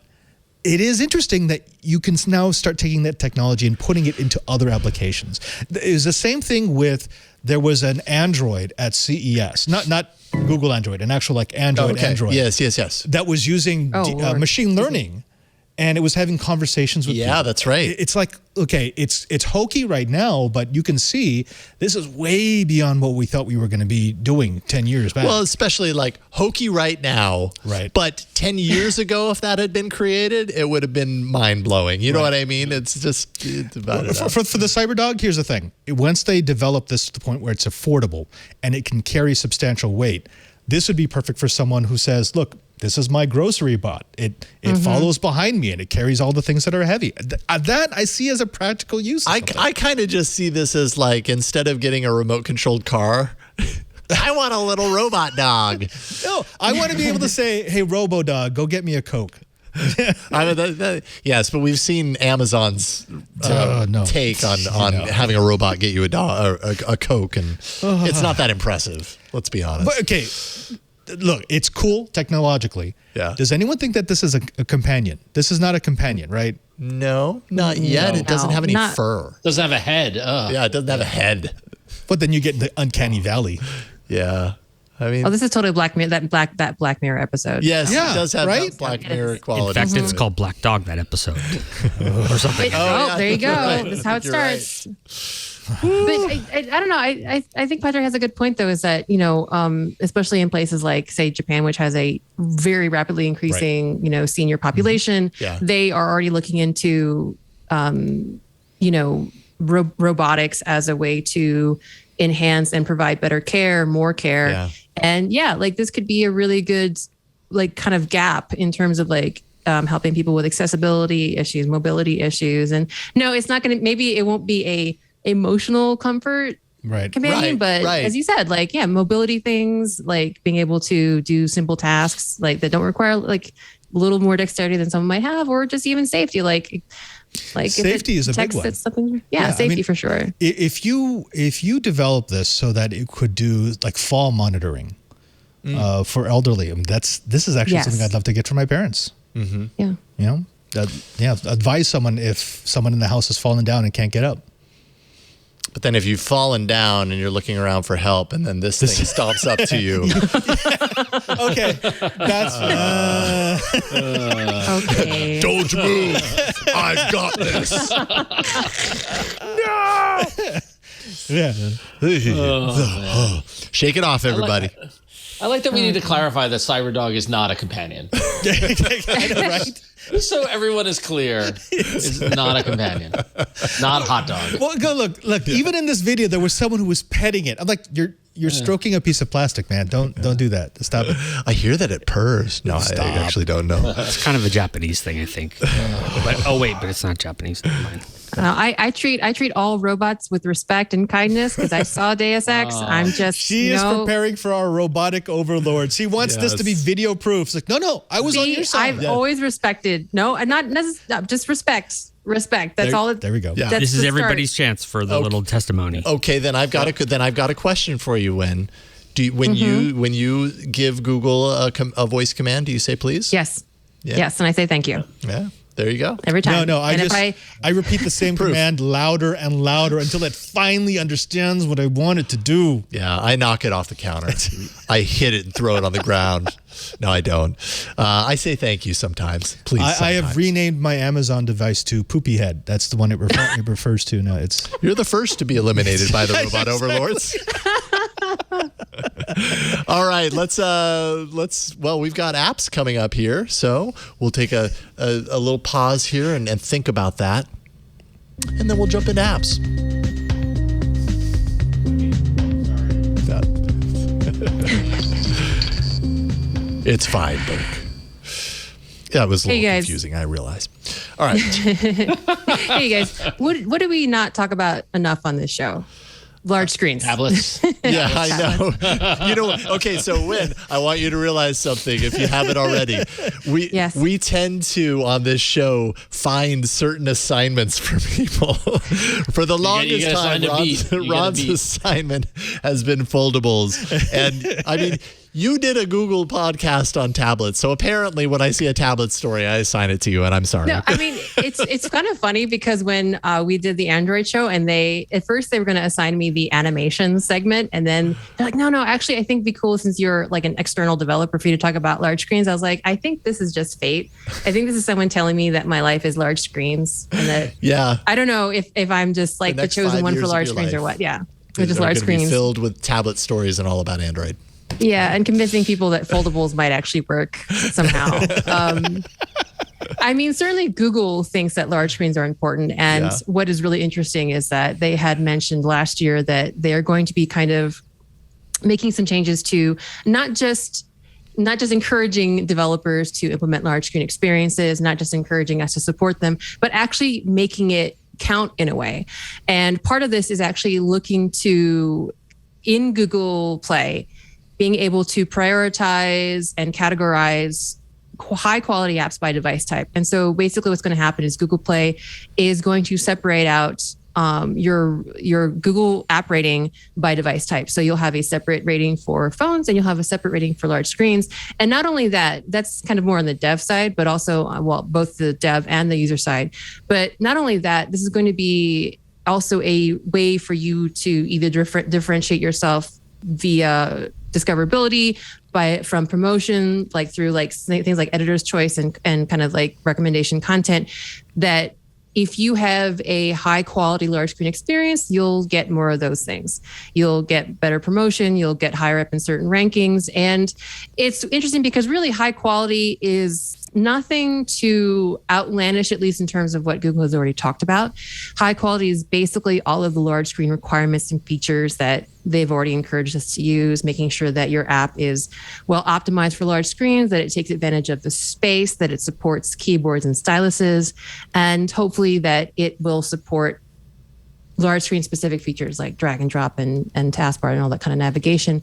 it is interesting that you can now start taking that technology and putting it into other applications. It was the same thing with, there was an Android at CES, not Google Android, an actual like Android. Yes. That was using Lord. machine learning, and it was having conversations with people. That's right. It's like, okay, it's hokey right now, but you can see this is way beyond what we thought we were going to be doing 10 years back. Well, especially like hokey right now. Right. But 10 years ago, if that had been created, it would have been mind blowing. You know what I mean? It's just it's about it. For the CyberDog, here's the thing. Once they develop this to the point where it's affordable and it can carry substantial weight, this would be perfect for someone who says, look, this is my grocery bot. It follows behind me and it carries all the things that are heavy. That I see as a practical use. I kind of just see this as like, instead of getting a remote controlled car, I want a little robot dog. No, I want to be able to say, hey, RoboDog, go get me a Coke. I mean, yes, but we've seen Amazon's no. take on having a robot get you a dog, a Coke, and it's not that impressive. Let's be honest. But okay, look, it's cool technologically. Yeah. Does anyone think that this is a companion? This is not a companion, right? No, not yet. It doesn't have any not- fur. Doesn't have a head. Yeah, it doesn't have a head. But then you get the uncanny valley. Yeah, I mean, Oh, this is totally Black Mirror. That Black Mirror episode. yes, Yeah, it does have right? that Black Yes. Mirror In quality. fact, to it's it. called Black Dog, that episode, or something. Oh, there you go. you're right. This is how it You're right. starts. But I don't know. I think Patrick has a good point, though, is that, especially in places like, say, Japan, which has a very rapidly increasing, senior population, Yeah. they are already looking into, robotics as a way to enhance and provide better care, more care. Yeah. And like this could be a really good, like, kind of gap in terms of like, helping people with accessibility issues, mobility issues. And no, it's not going to, maybe it won't be a emotional comfort Right. companion, but as you said, like, mobility things, like being able to do simple tasks, like that don't require like a little more dexterity than someone might have, or just even safety, like Safety is a big one. Something, I safety mean, for sure. If you develop this so that it could do like fall monitoring for elderly, I mean, this is actually Yes. something I'd love to get from my parents. Yeah. Advise someone if someone in the house has fallen down and can't get up. But then if you've fallen down and you're looking around for help and then this thing stomps up to you. Okay. That's Okay. Don't move. I've got this. yeah. Shake it off, everybody. I like that we need to clarify that CyberDog is not a companion. I know, right? So everyone is clear, it's not a companion, not a hot dog. Well, go look. Even in this video, there was someone who was petting it. I'm like, you're stroking a piece of plastic, man. Don't do that. Stop it. I hear that it purrs. No, I actually don't know. It's kind of a Japanese thing, I think. But it's not Japanese. Never mind. I treat all robots with respect and kindness because I saw Deus Ex. I'm just She is preparing for our robotic overlord. She wants this to be video proof. It's like, no, I was on your side. I've always respected. No, and not necessarily just respect. Respect. That's there we go. Yeah. This is everybody's chance for the little testimony. Okay, then I've got a question for you. When you give Google a voice command, do you say please? Yes. Yeah. Yes, and I say thank you Yeah. There you go. every time. No, And I repeat the same command louder and louder until it finally understands what I want it to do. Yeah, I knock it off the counter. I hit it and throw it on the ground. No, I don't. I say thank you sometimes. Please. I have sometimes. renamed my Amazon device to Poopy Head. That's the one it refers to. No, it's You're the first to be eliminated by the robot overlords. All right, let's we've got apps coming up here, so we'll take a little pause here and think about that. And then we'll jump into apps. It's fine, Burke. That was a little confusing, I realize. All right. Hey guys, what do we not talk about enough on this show? Large screens. Tablets. Yeah, I know. You know, okay, so Wynn, I want you to realize something if you haven't already. We tend to, on this show, find certain assignments for people. For the longest time, Ron's assignment has been foldables. And I mean, you did a Google podcast on tablets, so apparently when I see a tablet story, I assign it to you, and I'm sorry. No, I mean, it's kind of funny because when we did the Android show and at first they were going to assign me the animation segment, and then they're like, no, actually, I think it'd be cool since you're like an external developer for you to talk about large screens. I was like, I think this is just fate. I think this is someone telling me that my life is large screens, and that I don't know if I'm just like the chosen one for large screens or what. Yeah, just large screens filled with tablet stories and all about Android. Yeah, and convincing people that foldables might actually work somehow. I mean, certainly Google thinks that large screens are important. And what is really interesting is that they had mentioned last year that they are going to be kind of making some changes to not just encouraging developers to implement large screen experiences, not just encouraging us to support them, but actually making it count in a way. And part of this is actually looking to, in Google Play, being able to prioritize and categorize high quality apps by device type. And so basically what's going to happen is Google Play is going to separate out your Google app rating by device type. So you'll have a separate rating for phones and you'll have a separate rating for large screens. And not only that, that's kind of more on the dev side, but also, both the dev and the user side. But not only that, this is going to be also a way for you to either differentiate yourself via discoverability from promotion, like through like things like editor's choice and kind of like recommendation content, that if you have a high quality large screen experience, you'll get more of those things. You'll get better promotion, you'll get higher up in certain rankings. And it's interesting because really high quality is nothing too outlandish, at least in terms of what Google has already talked about. High quality is basically all of the large screen requirements and features that they've already encouraged us to use, making sure that your app is well optimized for large screens, that it takes advantage of the space, that it supports keyboards and styluses, and hopefully that it will support large screen specific features like drag and drop and taskbar and all that kind of navigation.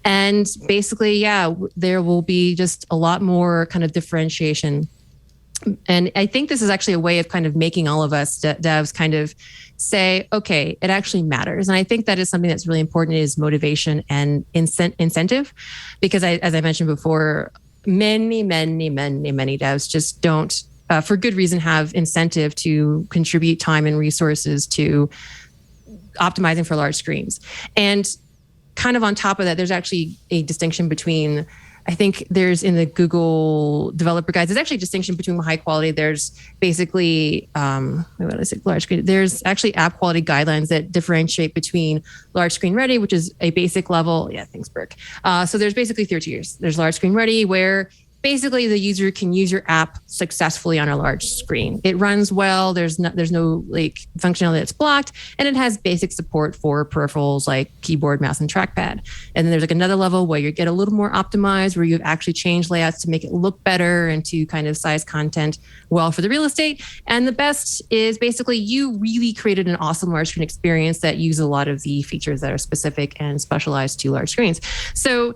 And basically, there will be just a lot more kind of differentiation. And I think this is actually a way of kind of making all of us devs kind of say, okay, it actually matters. And I think that is something that's really important, is motivation and incentive. Because as I mentioned before, many devs just don't, for good reason, have incentive to contribute time and resources to optimizing for large screens. And kind of on top of that, there's actually a distinction between, I think there's in the Google developer guides, there's actually a distinction between high quality. There's basically, large screen. There's actually app quality guidelines that differentiate between large screen ready, which is a basic level. Yeah, thanks, Burke. So there's basically 3 tiers. There's large screen ready, where basically the user can use your app successfully on a large screen. It runs well. There's no like functionality that's blocked, and it has basic support for peripherals like keyboard, mouse, and trackpad. And then there's like another level where you get a little more optimized, where you've actually changed layouts to make it look better and to kind of size content well for the real estate. And the best is basically you really created an awesome large screen experience that uses a lot of the features that are specific and specialized to large screens. So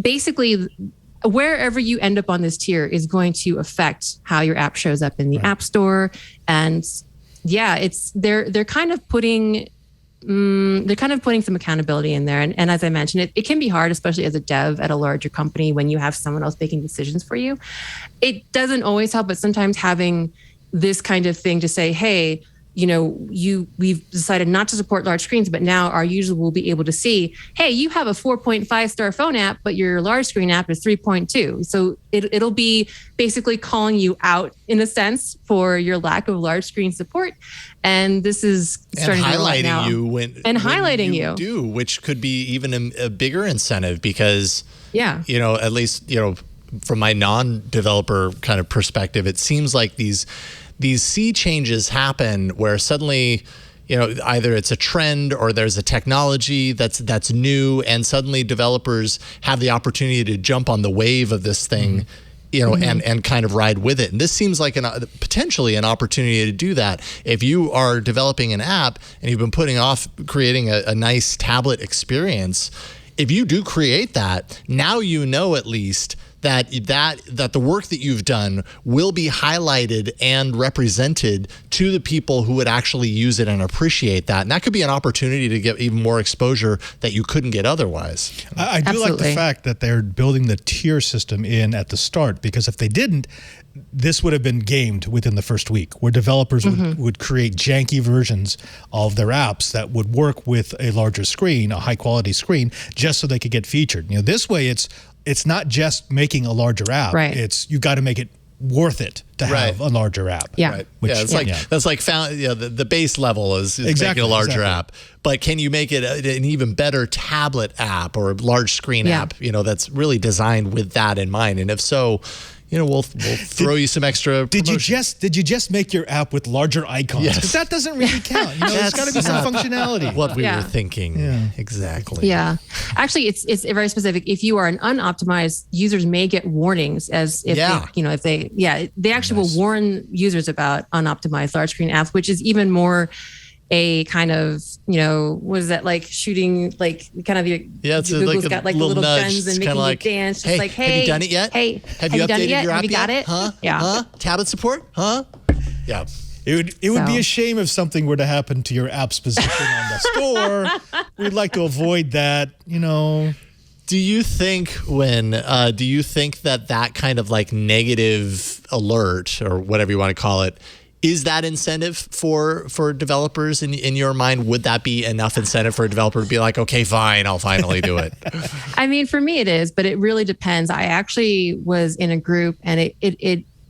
basically, wherever you end up on this tier is going to affect how your app shows up in the App Store. And yeah, they're kind of putting some accountability in there. And as I mentioned, it can be hard, especially as a dev at a larger company, when you have someone else making decisions for you. It doesn't always help, but sometimes having this kind of thing to say, hey, we've decided not to support large screens, but now our user will be able to see, hey, you have a 4.5 star phone app, but your large screen app is 3.2. So it'll be basically calling you out in a sense for your lack of large screen support. And this is starting to roll out now. Highlighting you do, which could be even a bigger incentive because, at least, from my non-developer kind of perspective, it seems like these sea changes happen where suddenly, either it's a trend or there's a technology that's new, and suddenly developers have the opportunity to jump on the wave of this thing, and kind of ride with it. And this seems like potentially an opportunity to do that. If you are developing an app and you've been putting off creating a nice tablet experience, if you do create that, now at least that the work that you've done will be highlighted and represented to the people who would actually use it and appreciate that. And that could be an opportunity to get even more exposure that you couldn't get otherwise. I do like the fact that they're building the tier system in at the start, because if they didn't, this would have been gamed within the first week, where developers would create janky versions of their apps that would work with a larger screen, a high quality screen, just so they could get featured. This way it's not just making a larger app. Right. It's you got to make it worth it to have a larger app. Yeah. Right. That's like the base level is making a larger app. But can you make it an even better tablet app or a large screen app, that's really designed with that in mind? And if so, we'll throw you some extra promotion. Did you just make your app with larger icons? Yes. Because that doesn't really count. There's got to be some functionality. What we were thinking. Yeah. Exactly. Yeah. Actually, it's very specific. If you are an unoptimized, users may get warnings they actually will warn users about unoptimized large screen apps, which is even more a kind of, what is that, like shooting, like kind of Google's got like the little nudge, guns and making you dance. Just like, hey, have you done it yet? Hey, have you done it updated yet? your app Have you got yet? it? Huh? Yeah. Huh? Tablet support? Huh? Yeah. It would be a shame if something were to happen to your app's position on the store. We'd like to avoid that, Do you think that kind of like negative alert or whatever you want to call it, is that incentive for developers in your mind? Would that be enough incentive for a developer to be like, okay, fine, I'll finally do it? I mean, for me it is, but it really depends. I actually was in a group, and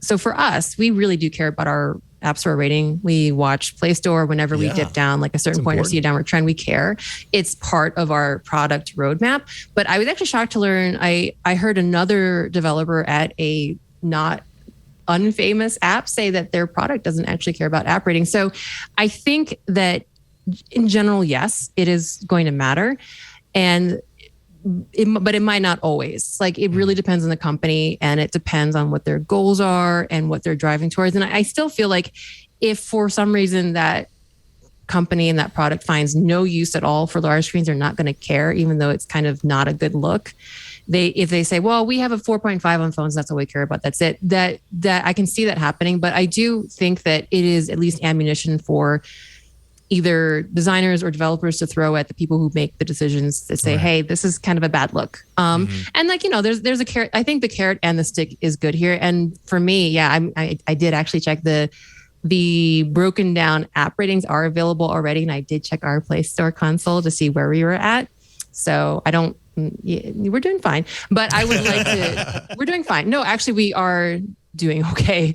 so for us, we really do care about our App Store rating. We watch Play Store whenever we dip down like a certain point or see a downward trend. We care. It's part of our product roadmap. But I was actually shocked to learn, I heard another developer at a not unfamous app say that their product doesn't actually care about app rating. So I think that in general, yes, it is going to matter. But it might not always. Like, it really depends on the company, and it depends on what their goals are and what they're driving towards. And I still feel like if for some reason that company and that product finds no use at all for large screens, they're not going to care, even though it's kind of not a good look. If they say, well, we have a 4.5 on phones, that's all we care about, that's it. That I can see that happening. But I do think that it is at least ammunition for either designers or developers to throw at the people who make the decisions that say, hey, this is kind of a bad look. And there's a carrot. I think the carrot and the stick is good here. And for me, I did actually check the The broken down app ratings are available already, and I did check our Play Store console to see where we were at. So we're doing fine, but I would like to, we're doing fine. No, actually we are doing okay.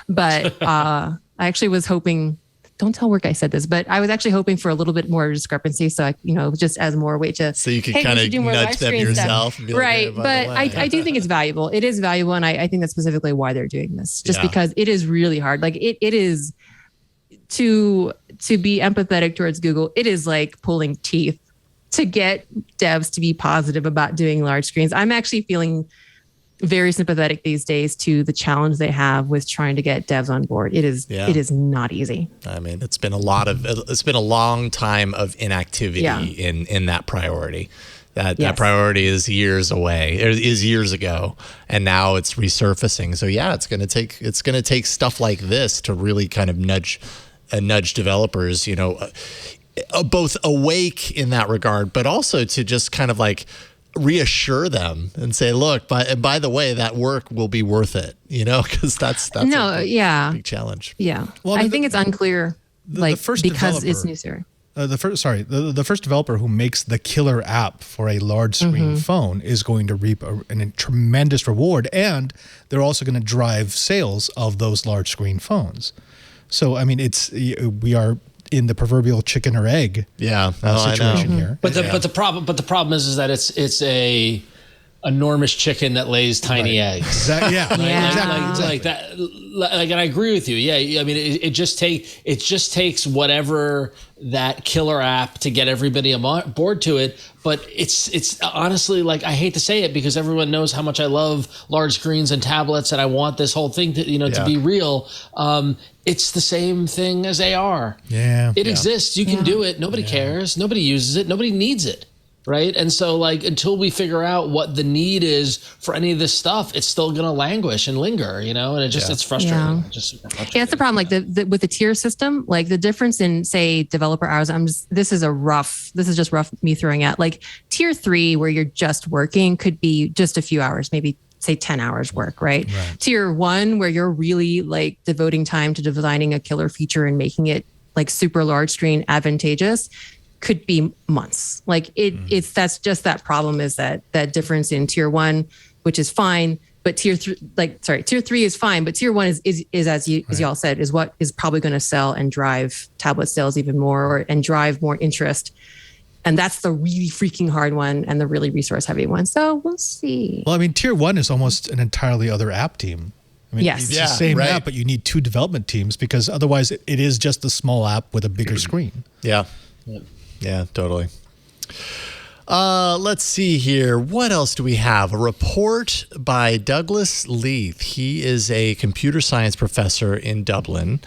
But I actually was hoping, don't tell work I said this, but I was actually hoping for a little bit more discrepancy. So just as more weight to, so you could kind of nudge them yourself. And be right. Like, hey, but I do think it's valuable. It is valuable. And I think that's specifically why they're doing this, just because it is really hard. Like it is to be empathetic towards Google. It is like pulling teeth to get devs to be positive about doing large screens. I'm actually feeling very sympathetic these days to the challenge they have with trying to get devs on board. It is not easy. I mean, it's been a long time of inactivity in that priority. That priority is years away, is years ago, and now it's resurfacing. So it's going to take stuff like this to really kind of nudge developers, both awake in that regard, but also to just kind of like reassure them and say, look, by the way, that work will be worth it, because that's a big challenge. Yeah. Well, I think it's unclear, because it's new, sir. The first developer who makes the killer app for a large screen phone is going to reap a tremendous reward, and they're also going to drive sales of those large screen phones. So, I mean, we are in the proverbial chicken or egg situation here. But the problem is that it's a enormous chicken that lays tiny eggs. Exactly. Exactly. Like that. Like, and I agree with you. Yeah. I mean, it just takes whatever that killer app to get everybody on board to it. But it's honestly, like, I hate to say it because everyone knows how much I love large screens and tablets, and I want this whole thing to to be real. It's the same thing as AR. Yeah. It exists. You can do it. Nobody cares. Nobody uses it. Nobody needs it. Right. And so, like, until we figure out what the need is for any of this stuff, it's still going to languish and linger, and it's frustrating. Yeah. It's just super frustrating. Yeah, that's the problem. Like with the tier system, like the difference in, say, developer hours, this is just rough me throwing out. Like tier 3, where you're just working, could be just a few hours, maybe say 10 hours work, right? Tier 1, where you're really like devoting time to designing a killer feature and making it like super large screen advantageous, could be months. Like that's just that problem, is that difference in tier 1, which is fine, but tier 3 is fine, but tier 1 is as y'all said, is what is probably going to sell and drive tablet sales even more, and drive more interest. And that's the really freaking hard one and the really resource heavy one. So we'll see. Well, I mean, tier 1 is almost an entirely other app team. I mean, it's the same app, but you need 2 development teams, because otherwise it is just a small app with a bigger screen. Yeah, totally. Let's see here. What else do we have? A report by Douglas Leith. He is a computer science professor in Dublin.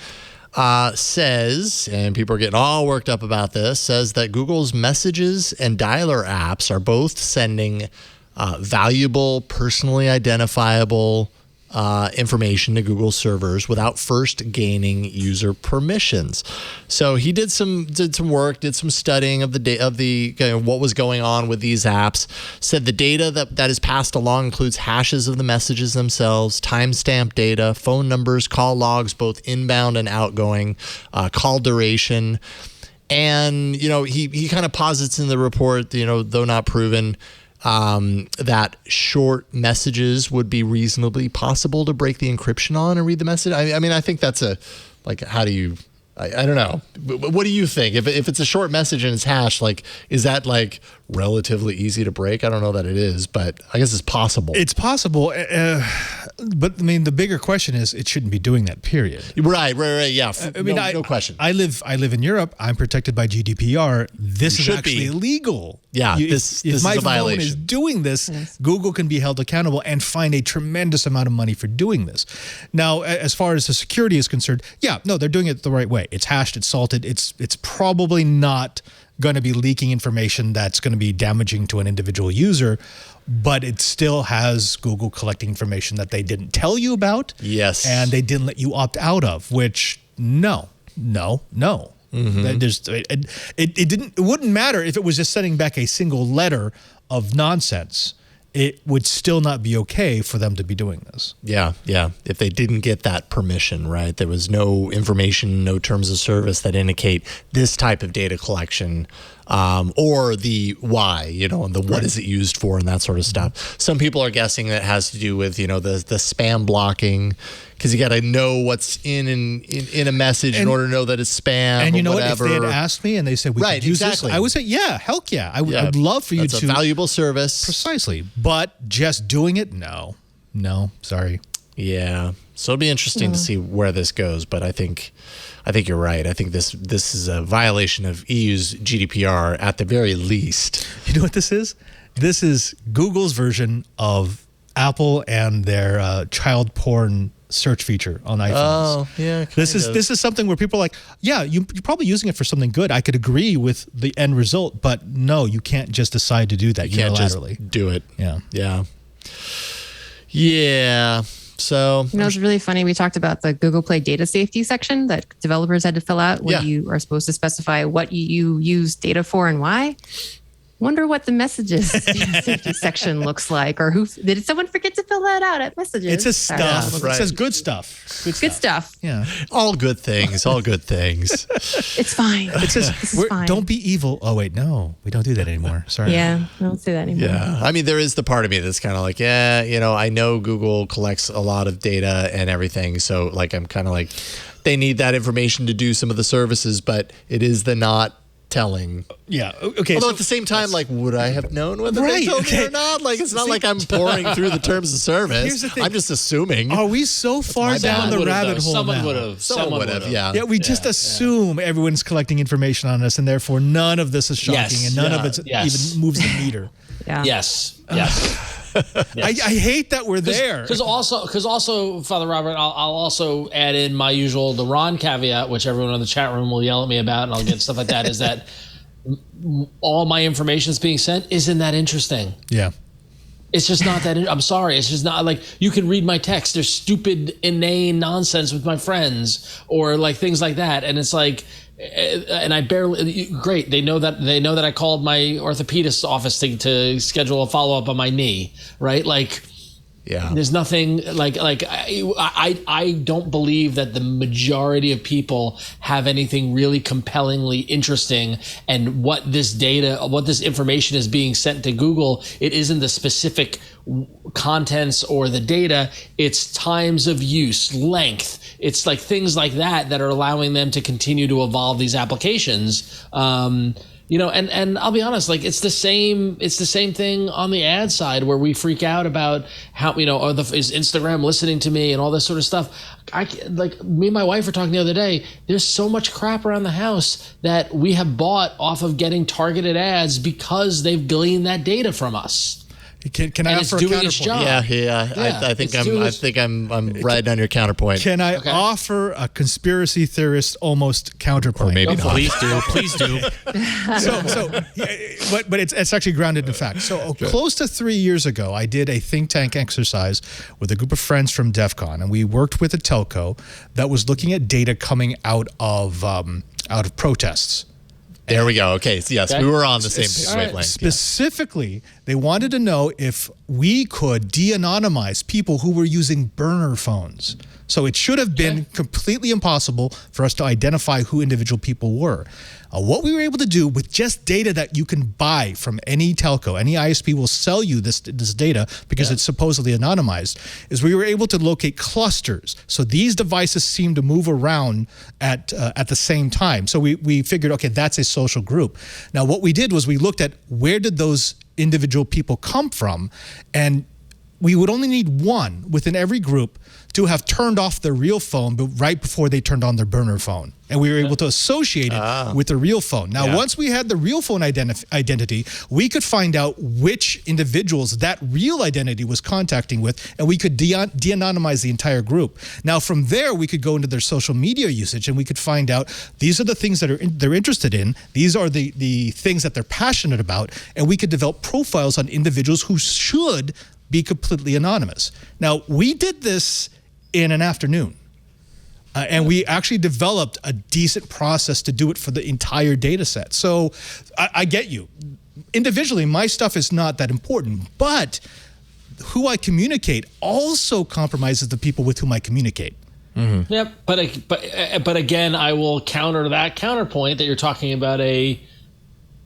Says, and people are getting all worked up about this, says that Google's messages and dialer apps are both sending valuable, personally identifiable information to Google servers without first gaining user permissions. So he did some work, did some studying of what was going on with these apps. Said the data that is passed along includes hashes of the messages themselves, timestamp data, phone numbers, call logs, both inbound and outgoing, call duration. And he kind of posits in the report, though not proven, that short messages would be reasonably possible to break the encryption on and read the message. I mean, I think that's how do you, I don't know. What do you think? If it's a short message and it's hashed, like, is that like relatively easy to break? I don't know that it is, but I guess it's possible. It's possible. But I mean, the bigger question is, it shouldn't be doing that, period. Right. Yeah. No question. I live in Europe. I'm protected by GDPR. This is actually illegal. Yeah. This is a violation. If my phone is doing this, Google can be held accountable and fine a tremendous amount of money for doing this. Now, as far as the security is concerned, they're doing it the right way. It's hashed, it's salted. It's probably not going to be leaking information that's going to be damaging to an individual user, but it still has Google collecting information that they didn't tell you about. Yes. And they didn't let you opt out of, which no. Mm-hmm. It wouldn't matter if it was just sending back a single letter of nonsense. it would still not be okay for them to be doing this. Yeah. If they didn't get that permission, right? There was no information, no terms of service that indicate this type of data collection, or the why, and the what is it used for and that sort of stuff. Some people are guessing that has to do with, the spam blocking, because you got to know what's in a message in order to know that it's spam. And you know what? If they had asked me and they said we could use this, I would say, yeah, heck yeah. I would love for you to. That's a valuable service. Precisely. But just doing it, no, sorry. Yeah. So it'll be interesting to see where this goes. But I think you're right. I think this is a violation of EU's GDPR at the very least. You know what this is? This is Google's version of Apple and their child porn search feature on iPhones. Oh, yeah. This is something where people are like, yeah, you're probably using it for something good. I could agree with the end result, but no, you can't just decide to do that unilaterally. Can't just do it. Yeah. So it's really funny. We talked about the Google Play data safety section that developers had to fill out when you are supposed to specify what you use data for and why. Wonder what the messages safety section looks like, or did someone forget to fill that out at messages? It says stuff. Right. It says good stuff. Good stuff. Yeah. All good things. All good things. It's fine. It says fine. Don't be evil. Oh wait, no, we don't do that anymore. Sorry. Yeah, I don't say that anymore. Yeah. I mean, there is the part of me that's kind of like, I know Google collects a lot of data and everything, so like I'm kind of like, they need that information to do some of the services, but it is the not telling. Yeah. Okay. Although at the same time, like, would I have known whether they told me or not? Like, it's not like I'm pouring through the terms of service. Here's the thing. I'm just assuming. Are we so far down the rabbit hole Someone now? would have. Someone would have. Yeah. Yeah, we just assume everyone's collecting information on us, and therefore none of this is shocking, and none of it even moves the meter. Yeah. Yes. I hate that we're there. Because also, Father Robert, I'll also add in my usual the Ron caveat, which everyone in the chat room will yell at me about, and I'll get stuff like that. Is that all my information that's being sent isn't that interesting? Yeah. It's just not that. I'm sorry. It's just not like you can read my text. There's stupid, inane nonsense with my friends or like things like that, and it's like. And I barely great. They know that I called my orthopedist's office to schedule a follow up on my knee. Right, like. Yeah. There's nothing like I don't believe that the majority of people have anything really compellingly interesting, and what this information is being sent to Google, it isn't the specific contents or the data, it's times of use, length. It's like things like that are allowing them to continue to evolve these applications. And I'll be honest, like it's the same thing on the ad side where we freak out about how, is Instagram listening to me and all this sort of stuff. Me and my wife were talking the other day, there's so much crap around the house that we have bought off of getting targeted ads because they've gleaned that data from us. Can I offer a counterpoint? Yeah. I think I'm riding on your counterpoint. Can I offer a conspiracy theorist almost counterpoint? Or maybe not. Please do. But it's actually grounded in fact. So close to 3 years ago, I did a think tank exercise with a group of friends from DEF CON, and we worked with a telco that was looking at data coming out of protests. There we go. Okay. So yes, we were on the same wavelength. Specifically, they wanted to know if we could de-anonymize people who were using burner phones. So it should have been completely impossible for us to identify who individual people were. What we were able to do with just data that you can buy from any telco, any ISP will sell you this data because it's supposedly anonymized, is we were able to locate clusters. So these devices seem to move around at the same time. So we figured, okay, that's a social group. Now what we did was we looked at where did those individual people come from, and we would only need one within every group to have turned off their real phone right before they turned on their burner phone. And we were able to associate it with the real phone. Now, once we had the real phone identity, we could find out which individuals that real identity was contacting with, and we could de-anonymize the entire group. Now, from there, we could go into their social media usage, and we could find out these are the things that they're interested in. These are the things that they're passionate about, and we could develop profiles on individuals who should be completely anonymous. Now, we did this in an afternoon. And we actually developed a decent process to do it for the entire data set. So I get you. individually, my stuff is not that important, but who I communicate also compromises the people with whom I communicate. Mm-hmm. Yep, but again, I will counter that counterpoint that you're talking about a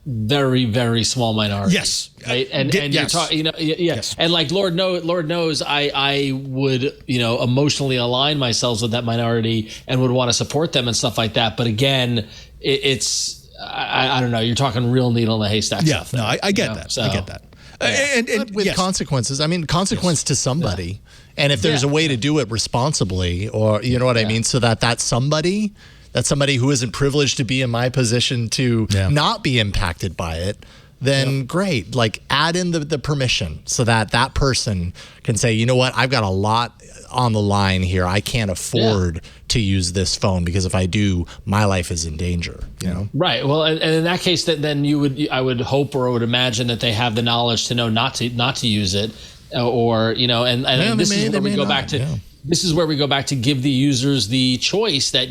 very, very small minority. Yes, right. And yes. you're talking, yeah. Yes. And like Lord knows, I would emotionally align myself with that minority and would want to support them and stuff like that. But again, it's I don't know. You're talking real needle in the haystack. Yeah, stuff no, I get that. So, I get that. And with consequences, I mean, consequence to somebody. Yeah. And if there's a way to do it responsibly, or you know what I mean, so that's somebody who isn't privileged to be in my position to not be impacted by it, then great. Like add in the permission so that person can say, you know what, I've got a lot on the line here. I can't afford to use this phone because if I do, my life is in danger. You know, right? Well, and in that case, then I would hope or would imagine that they have the knowledge to know not to use it, or and this is where we go back to. Yeah. This is where we go back to give the users the choice that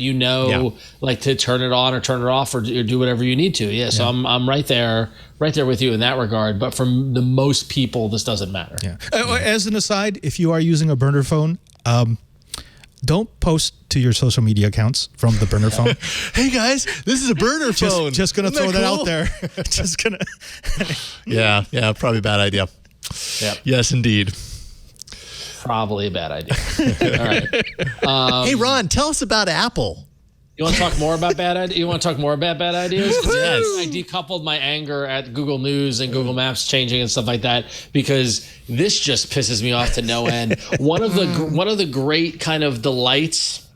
like to turn it on or turn it off or do whatever you need to. Yeah, so I'm right there with you in that regard. But for the most people, this doesn't matter. Yeah. As an aside, if you are using a burner phone, don't post to your social media accounts from the burner phone. Hey guys, this is a burner phone. Just gonna throw that out there. Just gonna. Yeah, probably a bad idea. Yeah. Yes, indeed. Probably a bad idea. All right. Hey, Ron, tell us about Apple. You want to talk more about bad ideas? You want to talk more about bad ideas? Yes. I decoupled my anger at Google News and Google Maps changing and stuff like that because this just pisses me off to no end. One of the great kind of delights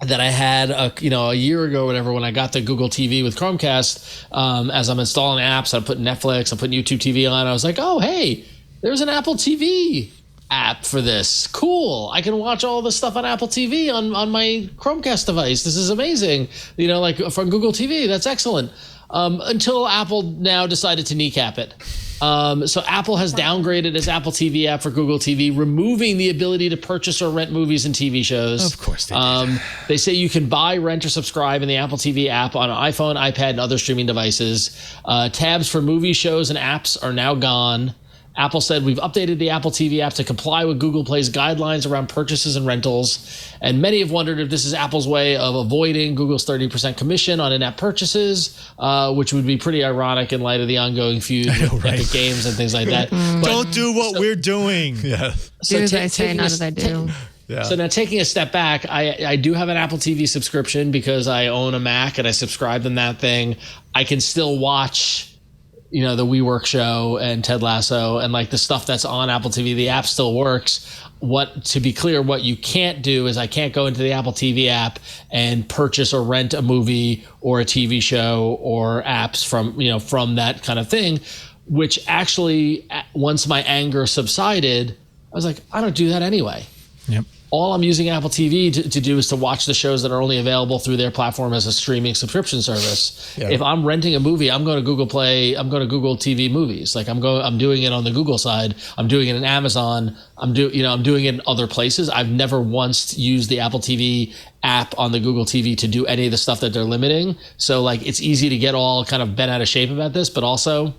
that I had a year ago or whatever when I got the Google TV with Chromecast, as I'm installing apps, I'm putting Netflix, I'm putting YouTube TV on. I was like, oh hey, there's an Apple TV app for this. Cool. I can watch all this stuff on Apple TV on my Chromecast device. This is amazing. Like from Google TV. That's excellent. Until Apple now decided to kneecap it. So Apple has downgraded its Apple TV app for Google TV, removing the ability to purchase or rent movies and TV shows. Of course they did. They say you can buy, rent, or subscribe in the Apple TV app on iPhone, iPad, and other streaming devices. Tabs for movie shows and apps are now gone. Apple said, we've updated the Apple TV app to comply with Google Play's guidelines around purchases and rentals. And many have wondered if this is Apple's way of avoiding Google's 30% commission on in-app purchases, which would be pretty ironic in light of the ongoing feud with Epic Games and things like that. Don't do what we're doing. Yeah. Do as I say, not as I do. Yeah. So now taking a step back, I do have an Apple TV subscription because I own a Mac and I subscribe in that thing. I can still watch the WeWork show and Ted Lasso and like the stuff that's on Apple TV. The app still works. To be clear, what you can't do is I can't go into the Apple TV app and purchase or rent a movie or a TV show or apps from that kind of thing, which actually, once my anger subsided, I was like, I don't do that anyway. Yep. All I'm using Apple TV to do is to watch the shows that are only available through their platform as a streaming subscription service. Yeah. If I'm renting a movie, I'm going to Google Play. I'm going to Google TV Movies. Like I'm doing it on the Google side. I'm doing it in Amazon. I'm doing it in other places. I've never once used the Apple TV app on the Google TV to do any of the stuff that they're limiting. So like it's easy to get all kind of bent out of shape about this, but also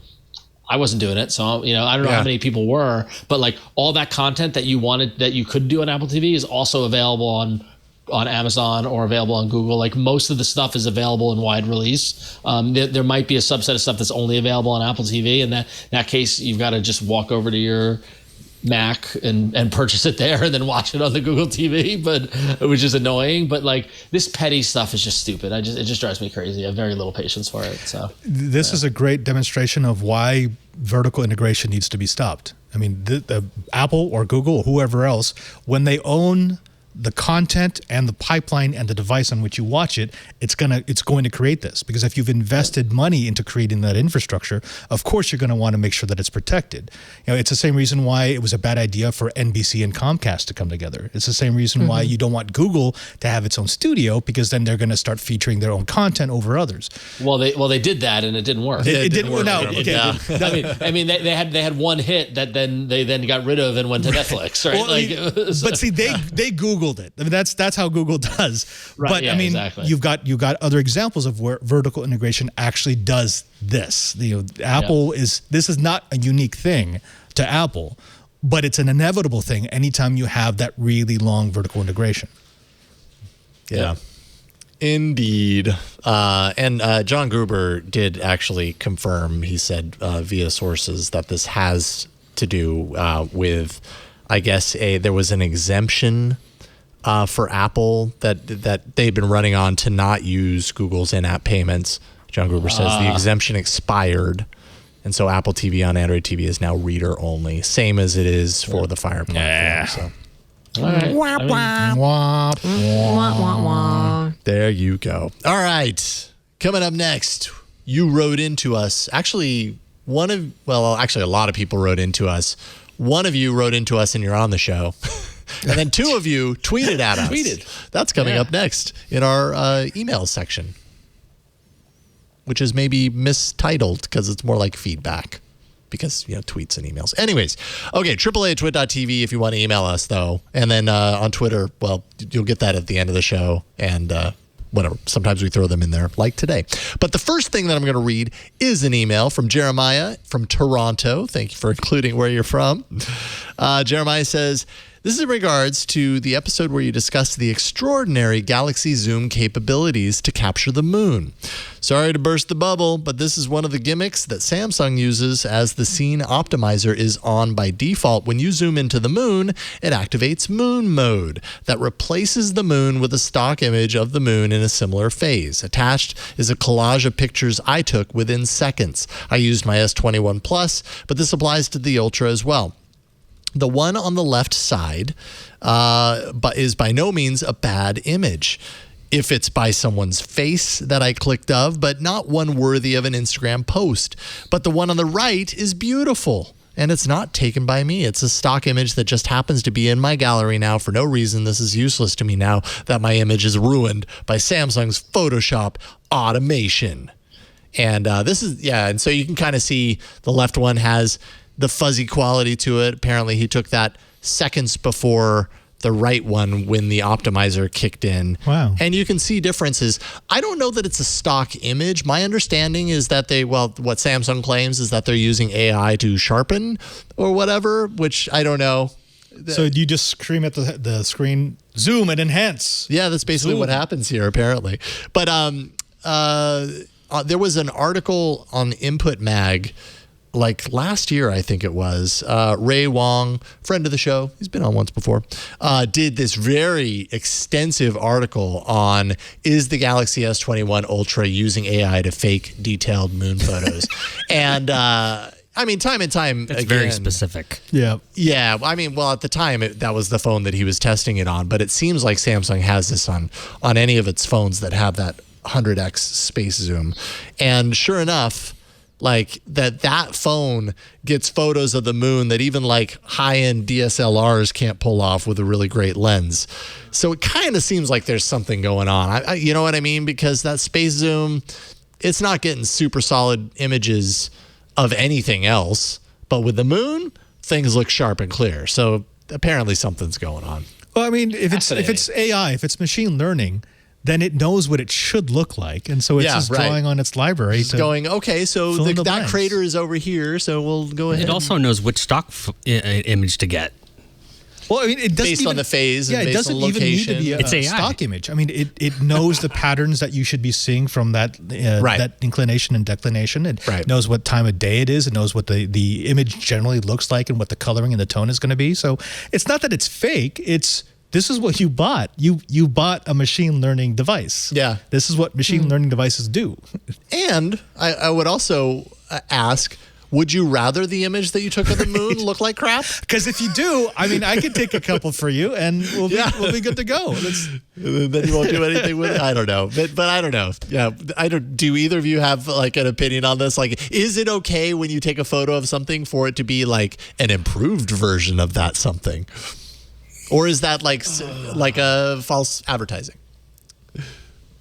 I wasn't doing it. So, I don't know how many people were, but like all that content that you could do on Apple TV is also available on Amazon or available on Google. Like most of the stuff is available in wide release. There might be a subset of stuff that's only available on Apple TV. In that case, you've got to just walk over to your Mac and purchase it there and then watch it on the Google TV, which is annoying. But like this petty stuff is just stupid. It just drives me crazy. I have very little patience for it. So this is a great demonstration of why vertical integration needs to be stopped. I mean, the Apple or Google or whoever else, when they own the content and the pipeline and the device on which you watch it, it's going to create this. Because if you've invested money into creating that infrastructure, of course you're going to want to make sure that it's protected. It's the same reason why it was a bad idea for NBC and Comcast to come together. It's the same reason why you don't want Google to have its own studio, because then they're going to start featuring their own content over others. Well, they did that and it didn't work. It didn't work. No, okay. Yeah. I mean, they had one hit that they got rid of and went to Netflix, right? Well, but see, they Googled Googled it. I mean, that's how Google does. Right, But yeah, I mean, exactly. you've got other examples of where vertical integration actually does this. Apple this is not a unique thing to Apple, but it's an inevitable thing anytime you have that really long vertical integration. Yeah. Indeed. And John Gruber did actually confirm, he said via sources, that this has to do with, I guess, there was an exemption for Apple that they've been running on to not use Google's in-app payments. John Gruber says the exemption expired. And so Apple TV on Android TV is now reader only, same as it is for the Fire platform. Yeah. So. All right. Wah, wah, wah. There you go. All right. Coming up next, you wrote into us. Actually, a lot of people wrote into us. One of you wrote into us and you're on the show. And then two of you tweeted at us. That's coming up next in our email section, which is maybe mistitled because it's more like feedback. Because, tweets and emails. Anyways, okay, AAA@twit.tv if you want to email us, though. And then on Twitter, well, you'll get that at the end of the show. And whatever, sometimes we throw them in there, like today. But the first thing that I'm going to read is an email from Jeremiah from Toronto. Thank you for including where you're from. Jeremiah says, this is in regards to the episode where you discussed the extraordinary Galaxy Zoom capabilities to capture the moon. Sorry to burst the bubble, but this is one of the gimmicks that Samsung uses as the scene optimizer is on by default. When you zoom into the moon, it activates moon mode that replaces the moon with a stock image of the moon in a similar phase. Attached is a collage of pictures I took within seconds. I used my S21 Plus, but this applies to the Ultra as well. The one on the left side but is by no means a bad image if it's by someone's face that I clicked of, but not one worthy of an Instagram post. But the one on the right is beautiful, and it's not taken by me. It's a stock image that just happens to be in my gallery now for no reason. This is useless to me now that my image is ruined by Samsung's Photoshop automation. And and so you can kind of see the left one has the fuzzy quality to it. Apparently he took that seconds before the right one when the optimizer kicked in. Wow. And you can see differences. I don't know that it's a stock image. My understanding is that what Samsung claims is that they're using AI to sharpen or whatever, which I don't know. So you just scream at the screen, zoom and enhance. Yeah, that's basically what happens here, apparently. But there was an article on Input Mag like last year, I think it was, Ray Wong, friend of the show, he's been on once before, did this very extensive article on, is the Galaxy S21 Ultra using AI to fake detailed moon photos? And I mean, time and time It's again, very specific. Yeah. Yeah, I mean, well, at the time, that was the phone that he was testing it on, but it seems like Samsung has this on any of its phones that have that 100x space zoom. And sure enough, like that phone gets photos of the moon that even like high-end DSLRs can't pull off with a really great lens. So it kind of seems like there's something going on. You know what I mean? Because that space zoom, it's not getting super solid images of anything else. But with the moon, things look sharp and clear. So apparently something's going on. Well, I mean, if it's AI, if it's machine learning, then it knows what it should look like. And so it's just drawing on its library. It's going, okay, so that crater is over here, so we'll go ahead. It also knows which stock image to get. Well, I mean, it doesn't based on the phase and based on location. Even need to be a stock image. I mean, it knows the patterns that you should be seeing from that inclination and declination. It knows what time of day it is. It knows what the image generally looks like and what the coloring and the tone is going to be. So it's not that it's fake. This is what you bought. You bought a machine learning device. Yeah. This is what machine learning devices do. And I would also ask, would you rather the image that you took of the moon look like crap? Because if you do, I mean, I could take a couple for you and we'll be good to go. Then you won't do anything with it. I don't know. But I don't know. Yeah. Do either of you have like an opinion on this? Like, is it okay when you take a photo of something for it to be like an improved version of that something? Or is that like a false advertising?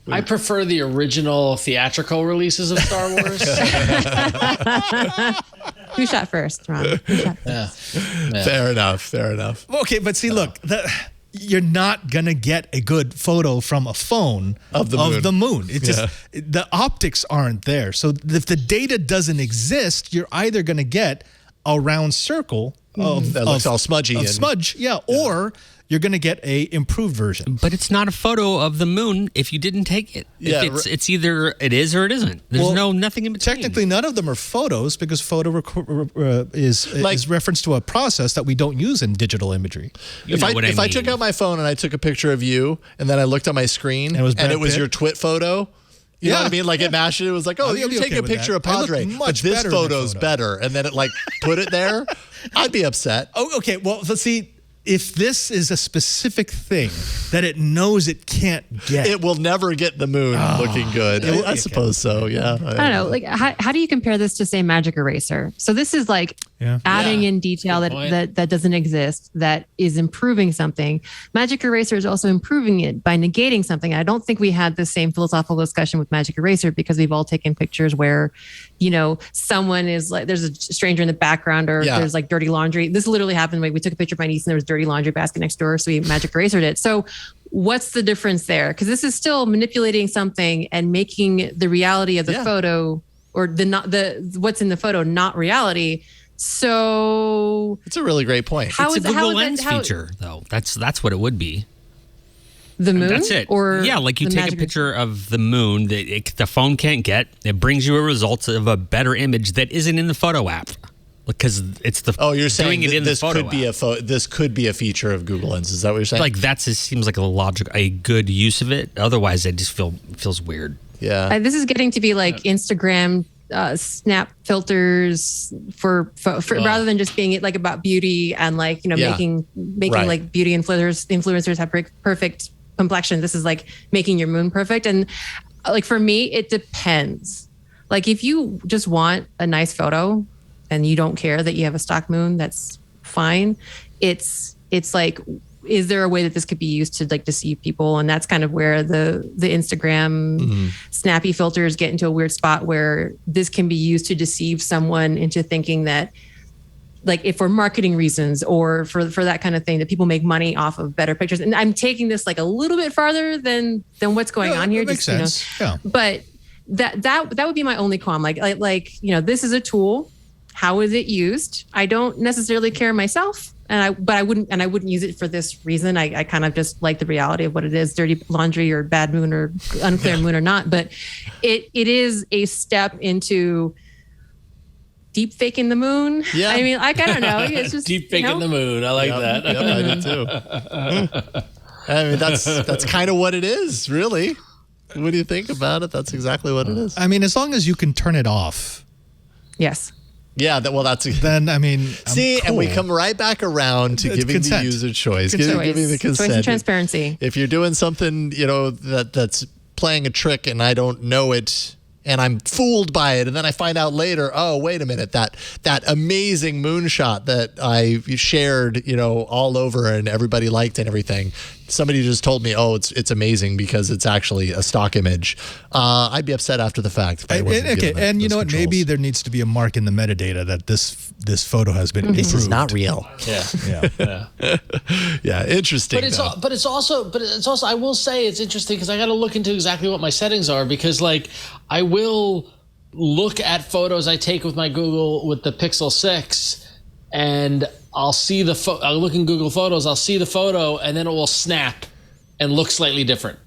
I prefer the original theatrical releases of Star Wars. Who shot first, Ron? Yeah. Fair enough. Okay, but see, look, you're not gonna get a good photo from a phone Of the moon. It's just the optics aren't there. So if the data doesn't exist, you're either gonna get a round circle that looks all smudgy. of smudge, or you're gonna get a improved version. But it's not a photo of the moon if you didn't take it. Yeah, It's either it is or it isn't. There's nothing in between. Technically, none of them are photos because photo is reference to a process that we don't use in digital imagery. If I took out my phone and I took a picture of you, and then I looked at my screen, And it was Brad and it was Pitt? your twit photo. You know what I mean? Like it matched it. It was like, oh, I'd you're be taking okay a with picture that. of I look Padre, but much this better in the photo's photo. better. And then it like put it there. I'd be upset. Oh, okay. Well, let's see. If this is a specific thing that it knows it can't get, It will never get the moon looking good. I suppose so. Yeah. I don't know. Like, how do you compare this to, say, Magic Eraser? So this is like Yeah. adding Yeah. in detail Good point. that doesn't exist, that is improving something. Magic Eraser is also improving it by negating something. I don't think we had the same philosophical discussion with Magic Eraser because we've all taken pictures where, someone is like, there's a stranger in the background or Yeah. there's like dirty laundry. This literally happened. We took a picture of my niece and there was dirty laundry basket next door. So we Magic Erasered it. So what's the difference there? Because this is still manipulating something and making the reality of the Yeah. photo or what's in the photo not reality. So It's a really great point. how It's a is Google how Lens is that, how, feature, though. That's what it would be. the moon? That's it. Or yeah, like you the take a Magic- picture of the moon that the phone can't get. It brings you a result of a better image that isn't in the photo app because it's the Oh, you're saying doing it in this the photo could be app. this could be a feature of Google Lens. Is that what you're saying? Like that seems like a good use of it. Otherwise, I just feels weird. yeah. This is getting to be like Instagram snap filters for rather than just being like about beauty and like Yeah. making Right. like beauty influencers have perfect complexion. This is like making your moon perfect. And like for me, it depends. Like if you just want a nice photo and you don't care that you have a stock moon, that's fine. It's like, is there a way that this could be used to like deceive people? And that's kind of where the Instagram snappy filters get into a weird spot where this can be used to deceive someone into thinking that, like, if for marketing reasons or for that kind of thing, that people make money off of better pictures. And I'm taking this like a little bit farther than what's going on here. That makes sense. Yeah. But that would be my only qualm. Like this is a tool. How is it used? I don't necessarily care myself, but I wouldn't use it for this reason. I kind of just like the reality of what it is: dirty laundry or bad moon or unclear moon or not. But it is a step into deep faking the moon. Yeah. I mean, I don't know. It's just Deep faking the moon. I like that. Yep, I do too. I mean, that's kind of what it is, really. What do you think about it? That's exactly what it is. I mean, as long as you can turn it off, Yes. Yeah, that's then I mean, see, and we come right back around to It's giving consent. the user choice, Consent. giving the consent. Choice and transparency. If you're doing something, that's playing a trick and I don't know it and I'm fooled by it, and then I find out later, oh, wait a minute, that amazing moonshot that I shared, all over and everybody liked and everything. Somebody just told me, oh, it's amazing because it's actually a stock image. I'd be upset after the fact. If I wasn't okay, given and you those know what? controls. Maybe there needs to be a mark in the metadata that this photo has been improved. This is not real. Yeah. Yeah, interesting. But it's also I will say it's interesting because I got to look into exactly what my settings are, because like I will look at photos I take with my Google with the Pixel 6 and I'll see I'll look in Google Photos, I'll see the photo and then it will snap and look slightly different.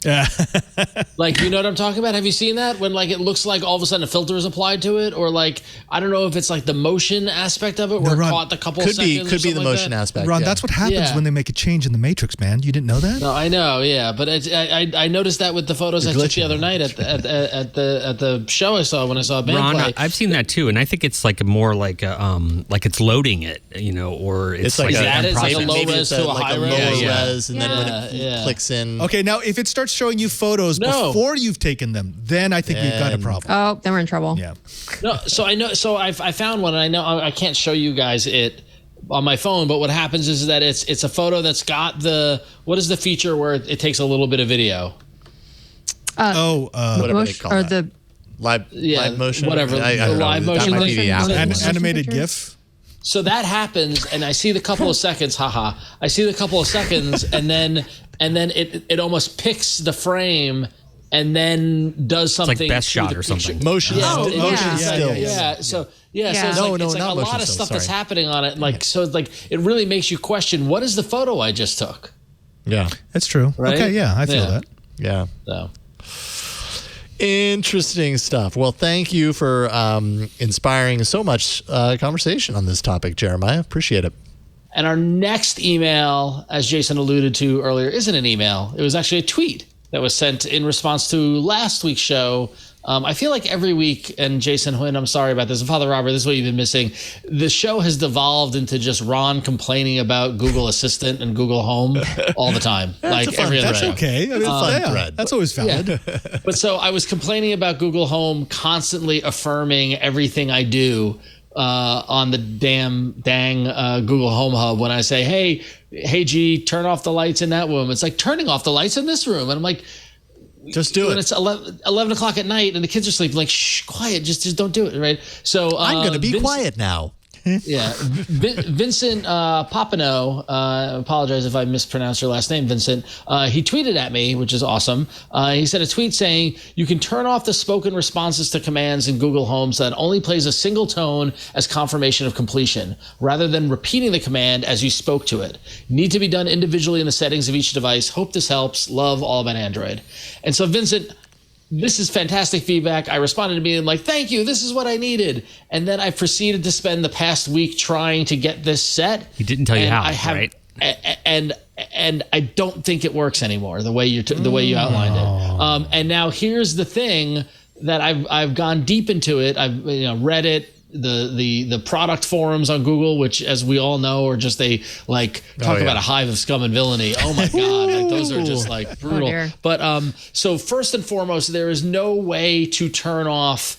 Like, you know what I'm talking about? Have you seen that? When like it looks like all of a sudden a filter is applied to it, or like I don't know if it's like the motion aspect of it where Ron, it caught the couple could seconds. be the motion aspect. Ron, yeah. that's what happens Yeah. when they make a change in the matrix, man. You didn't know that? No, I know, yeah, but I noticed that with the photos I took the other night at the show I saw when I saw a band Ron, play. I've seen that too, and I think it's like more like like it's loading it, or it's like like that is like a process. low maybe res it's to a like high lower res. res, and then when it Yeah. clicks in. Okay, now if it starts showing you photos before you've taken them, then I think we've got a problem. Oh, then we're in trouble. Yeah. No, so I know. So I found one, and I know I can't show you guys it on my phone. But what happens is that it's a photo that's got what is the feature where it takes a little bit of video? Whatever they Motion, call or that. live live motion, whatever, I don't the live know. motion That might be the motion. Apple one. Motion Animated picture? GIF. So that happens, and I see the couple of seconds. Haha! I see the couple of seconds, and then it almost picks the frame, and then does something. It's like best shot or something. Motion stills. Yeah. So Yeah. it's No, like, it's like not a motion lot of stills, stuff that's sorry. happening on it. Like so, like it really makes you question what is the photo I just took. Yeah. That's true. Right? Okay, yeah, I feel Yeah. that. Yeah. So. Interesting stuff. Well, thank you for inspiring so much conversation on this topic, Jeremiah. Appreciate it. And our next email, as Jason alluded to earlier, isn't an email. It was actually a tweet that was sent in response to last week's show. I feel like every week, and Jason Huynh, I'm sorry about this, and Father Robert, this is what you've been missing. The show has devolved into just Ron complaining about Google Assistant and Google Home all the time. That's a fun- That's Right. okay. I mean, fun yeah, thread. that's always valid. But so I was complaining about Google Home constantly affirming everything I do on the dang Google Home Hub when I say, hey, G, turn off the lights in that room. It's like turning off the lights in this room. And I'm like, Just do when it. it's 11 o'clock at night and the kids are sleeping, like, shh, quiet, just don't do it, right? So I'm going to be quiet now. Yeah, Vincent Papano, apologize if I mispronounced your last name, Vincent. He tweeted at me, which is awesome. He sent a tweet saying, you can turn off the spoken responses to commands in Google Home so that it only plays a single tone as confirmation of completion, rather than repeating the command as you spoke to it. Need to be done individually in the settings of each device. Hope this helps. Love, all about Android. And so, Vincent, this is fantastic feedback. I responded to being like, thank you, this is what I needed. And then I proceeded to spend the past week trying to get this set. He didn't tell you And how, I have, right? And I don't think it works anymore the way you outlined it. And now here's the thing that I've gone deep into it. I've read it. The product forums on Google, which, as we all know, are just talk about a hive of scum and villainy. Oh my God, like, those are just like brutal. dear. But so first and foremost, there is no way to turn off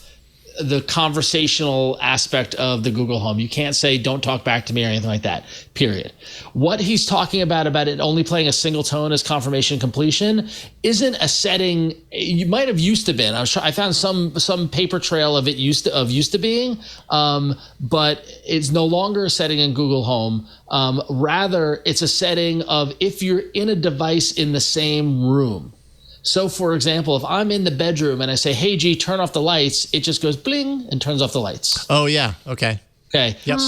the conversational aspect of the Google Home. You can't say, don't talk back to me or anything like that, period. What he's talking about it only playing a single tone as confirmation completion isn't a setting you might have used to been. I found some paper trail of it used to being, but it's no longer a setting in Google Home. Rather, it's a setting of if you're in a device in the same room. So, for example, if I'm in the bedroom and I say, hey, G, turn off the lights, it just goes bling and turns off the lights. Oh, yeah. Okay. Okay. Yep.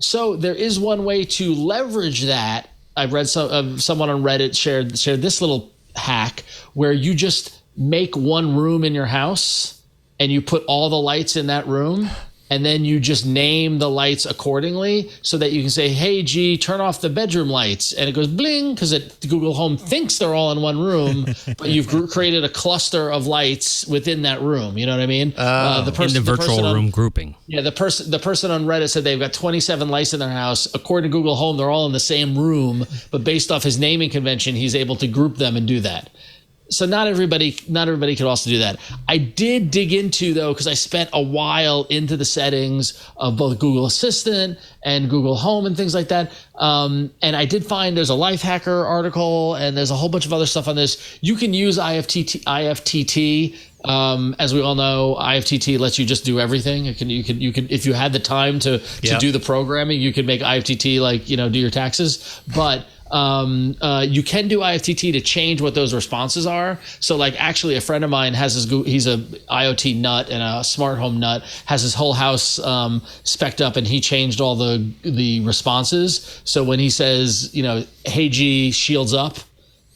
So there is one way to leverage that. I've read someone on Reddit shared this little hack where you just make one room in your house and you put all the lights in that room. And then you just name the lights accordingly so that you can say, hey, G, turn off the bedroom lights. And it goes bling because Google Home thinks they're all in one room, but you've created a cluster of lights within that room. You know what I mean? In the virtual room grouping. Yeah, the person on Reddit said they've got 27 lights in their house. According to Google Home, they're all in the same room, but based off his naming convention, he's able to group them and do that. So not everybody could also do that. I did dig into, though, because I spent a while into the settings of both Google Assistant and Google Home and things like that. And I did find there's a Lifehacker article and there's a whole bunch of other stuff on this. You can use IFTT. As we all know, IFTT lets you just do everything. You can if you had the time to do the programming, you could make IFTT do your taxes. But you can do IFTT to change what those responses are. So actually a friend of mine has he's a IoT nut and a smart home nut, has his whole house spec'd up, and he changed all the responses. So when he says, hey G, shields up,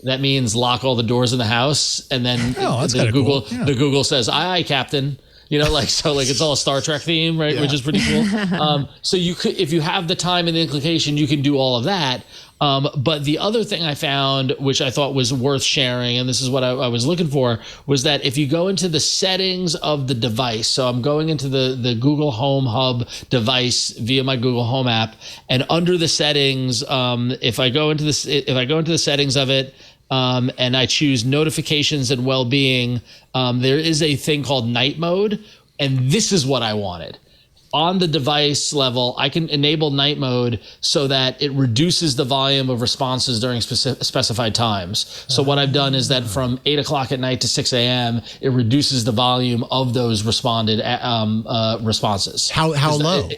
that means lock all the doors in the house. And then the Google says, aye, Captain. It's all a Star Trek theme, right? Yeah. Which is pretty cool. So you could, if you have the time and the inclination, you can do all of that. But the other thing I found, which I thought was worth sharing, and this is what I was looking for, was that if you go into the settings of the device, so I'm going into the Google Home Hub device via my Google Home app, and under the settings, if I go into the settings of it, and I choose notifications and well-being, there is a thing called night mode, and this is what I wanted. On the device level, I can enable night mode so that it reduces the volume of responses during specified times. So what I've done is that from 8 o'clock at night to 6 a.m., it reduces the volume of those responded responses. How low?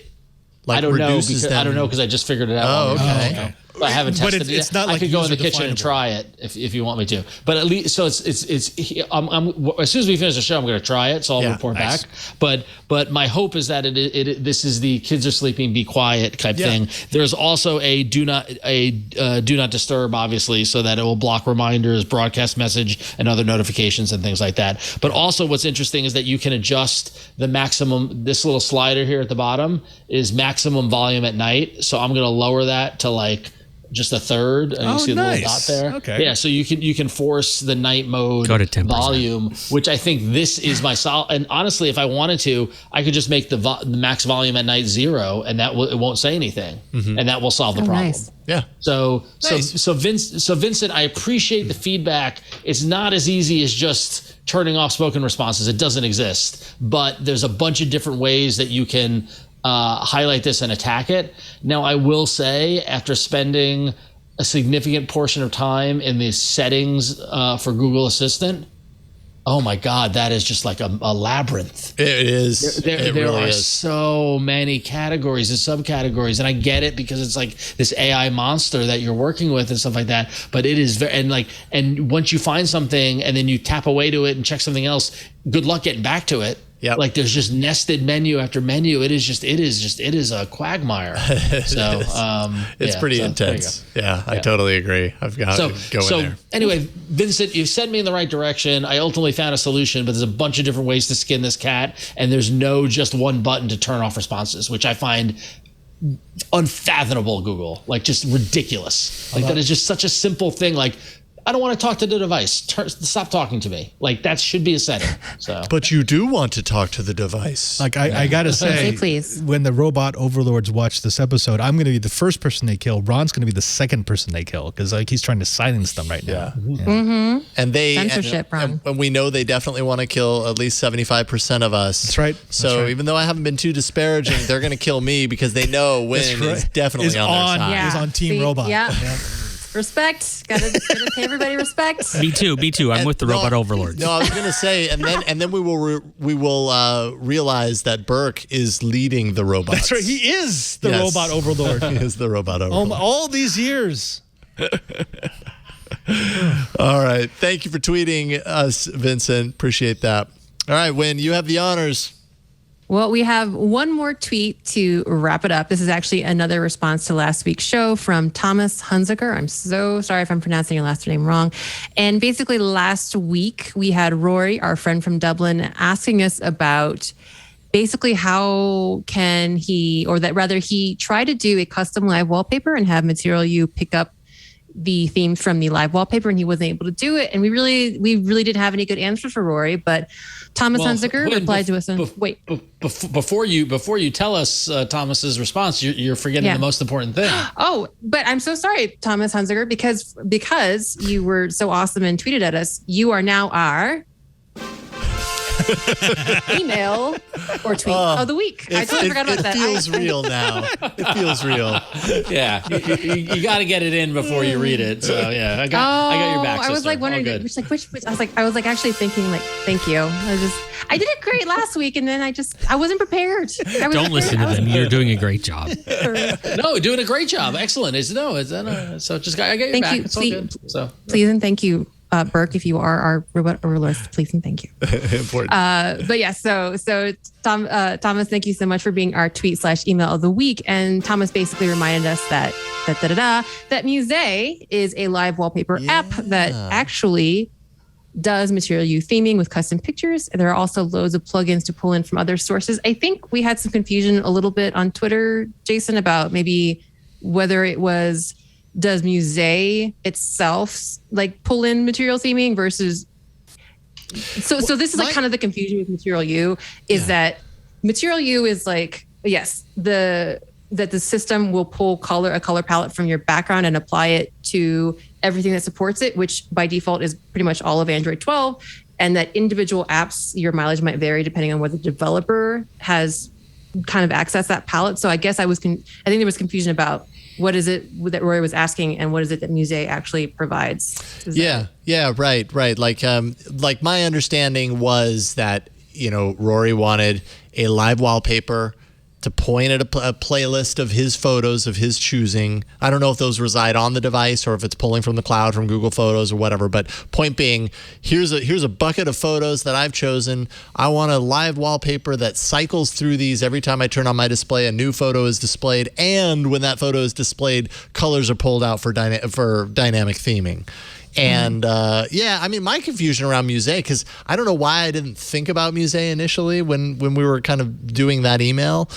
Like I don't know reduces because I don't them- know because I just figured it out. Oh, long ago. okay. But I haven't But tested it. it's not I like could go in the kitchen user and try it if you want me to. But at least so it's as soon as we finish the show, I'm going to try it. So I'll report nice. back. But my hope is that this is the kids are sleeping, be quiet type thing. There's also a do not disturb, obviously, so that it will block reminders, broadcast message, and other notifications and things like that. But also, what's interesting is that you can adjust the maximum. This little slider here at the bottom is maximum volume at night. So I'm going to lower that to like just a third, and you see the little dot there. Okay. Yeah, so you can force the night mode Go to 10%. volume, which I think this is my and honestly, if I wanted to, I could just make the max volume at night 0, and it won't say anything, and that will solve the problem. Nice. Yeah. So Nice. Vincent, I appreciate the feedback. It's not as easy as just turning off spoken responses. It doesn't exist, but there's a bunch of different ways that you can highlight this and attack it. Now, I will say, after spending a significant portion of time in the settings for Google Assistant, oh my God, that is just like a labyrinth. It is. There really are is. so many categories and subcategories, and I get it because it's like this AI monster that you're working with and stuff like that. But it is very and once you find something and then you tap away to it and check something else, good luck getting back to it. Yep. Like there's just nested menu after menu. It is a quagmire. So It's pretty so there you intense. Yeah, I totally agree. I've got to go in there. Anyway, Vincent, you sent me in the right direction. I ultimately found a solution, but there's a bunch of different ways to skin this cat, and there's no just one button to turn off responses, which I find unfathomable. Google, like, just ridiculous. Like, that is just such a simple thing. Like, I don't want to talk to the device. Stop talking to me. Like, that should be a setting. So, But you do want to talk to the device. Like I gotta say, please. when the robot overlords watch this episode, I'm gonna be the first person they kill. Ron's gonna be the second person they kill because like he's trying to silence them right now. And they Censorship, Ron. and we know they definitely want to kill at least 75% of us. That's right. So even though I haven't been too disparaging, they're going to kill me because they know Win is definitely Is on their side. He's on Team Robot. Yeah. Respect. Gotta pay everybody respect. Me too. I'm with the robot overlords. No, I was going to say, and then we will realize that Burke is leading the robots. That's right. He is the Yes. robot overlord. He is the robot overlord. All these years. All right. Thank you for tweeting us, Vincent. Appreciate that. All right, Win, you have the honors. Well, we have one more tweet to wrap it up. This is actually another response to last week's show from Thomas Hunziker. I'm so sorry if I'm pronouncing your last name wrong. And basically last week we had Rory, our friend from Dublin, asking us about basically how can he, or that rather he try to do a custom live wallpaper and have Material You pick up the theme from the live wallpaper, and he wasn't able to do it. And we really didn't have any good answers for Rory, but Thomas Hunziker replied to us. Before you tell us Thomas's response, you're forgetting the most important thing. Oh, but I'm so sorry, Thomas Hunziker, because you were so awesome and tweeted at us. You are now our email or tweet of the week. I totally forgot about that. It feels real now. It feels real. Yeah, you got to get it in before you read it. So yeah, I got your back. I was like wondering, which I was like actually thinking like, thank you. I did it great last week, and then I wasn't prepared. Don't listen to them. You're doing a great job. No, doing a great job. Excellent. So just I got your Thank back. you. It's all good. So Please and thank you. Burke, if you are our robot overlord, please and thank you. Important. But yeah, so Thomas, thank you so much for being our tweet/email of the week. And Thomas basically reminded us that Muse is a live wallpaper app that actually does Material You theming with custom pictures. There are also loads of plugins to pull in from other sources. I think we had some confusion a little bit on Twitter, Jason, about maybe whether it was, does Muse itself like pull in material theming versus so this is like kind of the confusion with Material You is that Material You is like, yes, that the system will pull a color palette from your background and apply it to everything that supports it, which by default is pretty much all of Android 12, and that individual apps, your mileage might vary depending on whether the developer has kind of accessed that palette. So I guess I think there was confusion about what is it that Rory was asking, and what is it that Muse actually provides? Right. Like my understanding was that, Rory wanted a live wallpaper to point at a playlist of his photos of his choosing. I don't know if those reside on the device or if it's pulling from the cloud from Google Photos or whatever, but point being, here's a bucket of photos that I've chosen. I want a live wallpaper that cycles through these every time I turn on my display. A new photo is displayed, and when that photo is displayed, colors are pulled out for dynamic theming. And I mean, my confusion around Musée, because I don't know why I didn't think about Musée initially when we were kind of doing that email,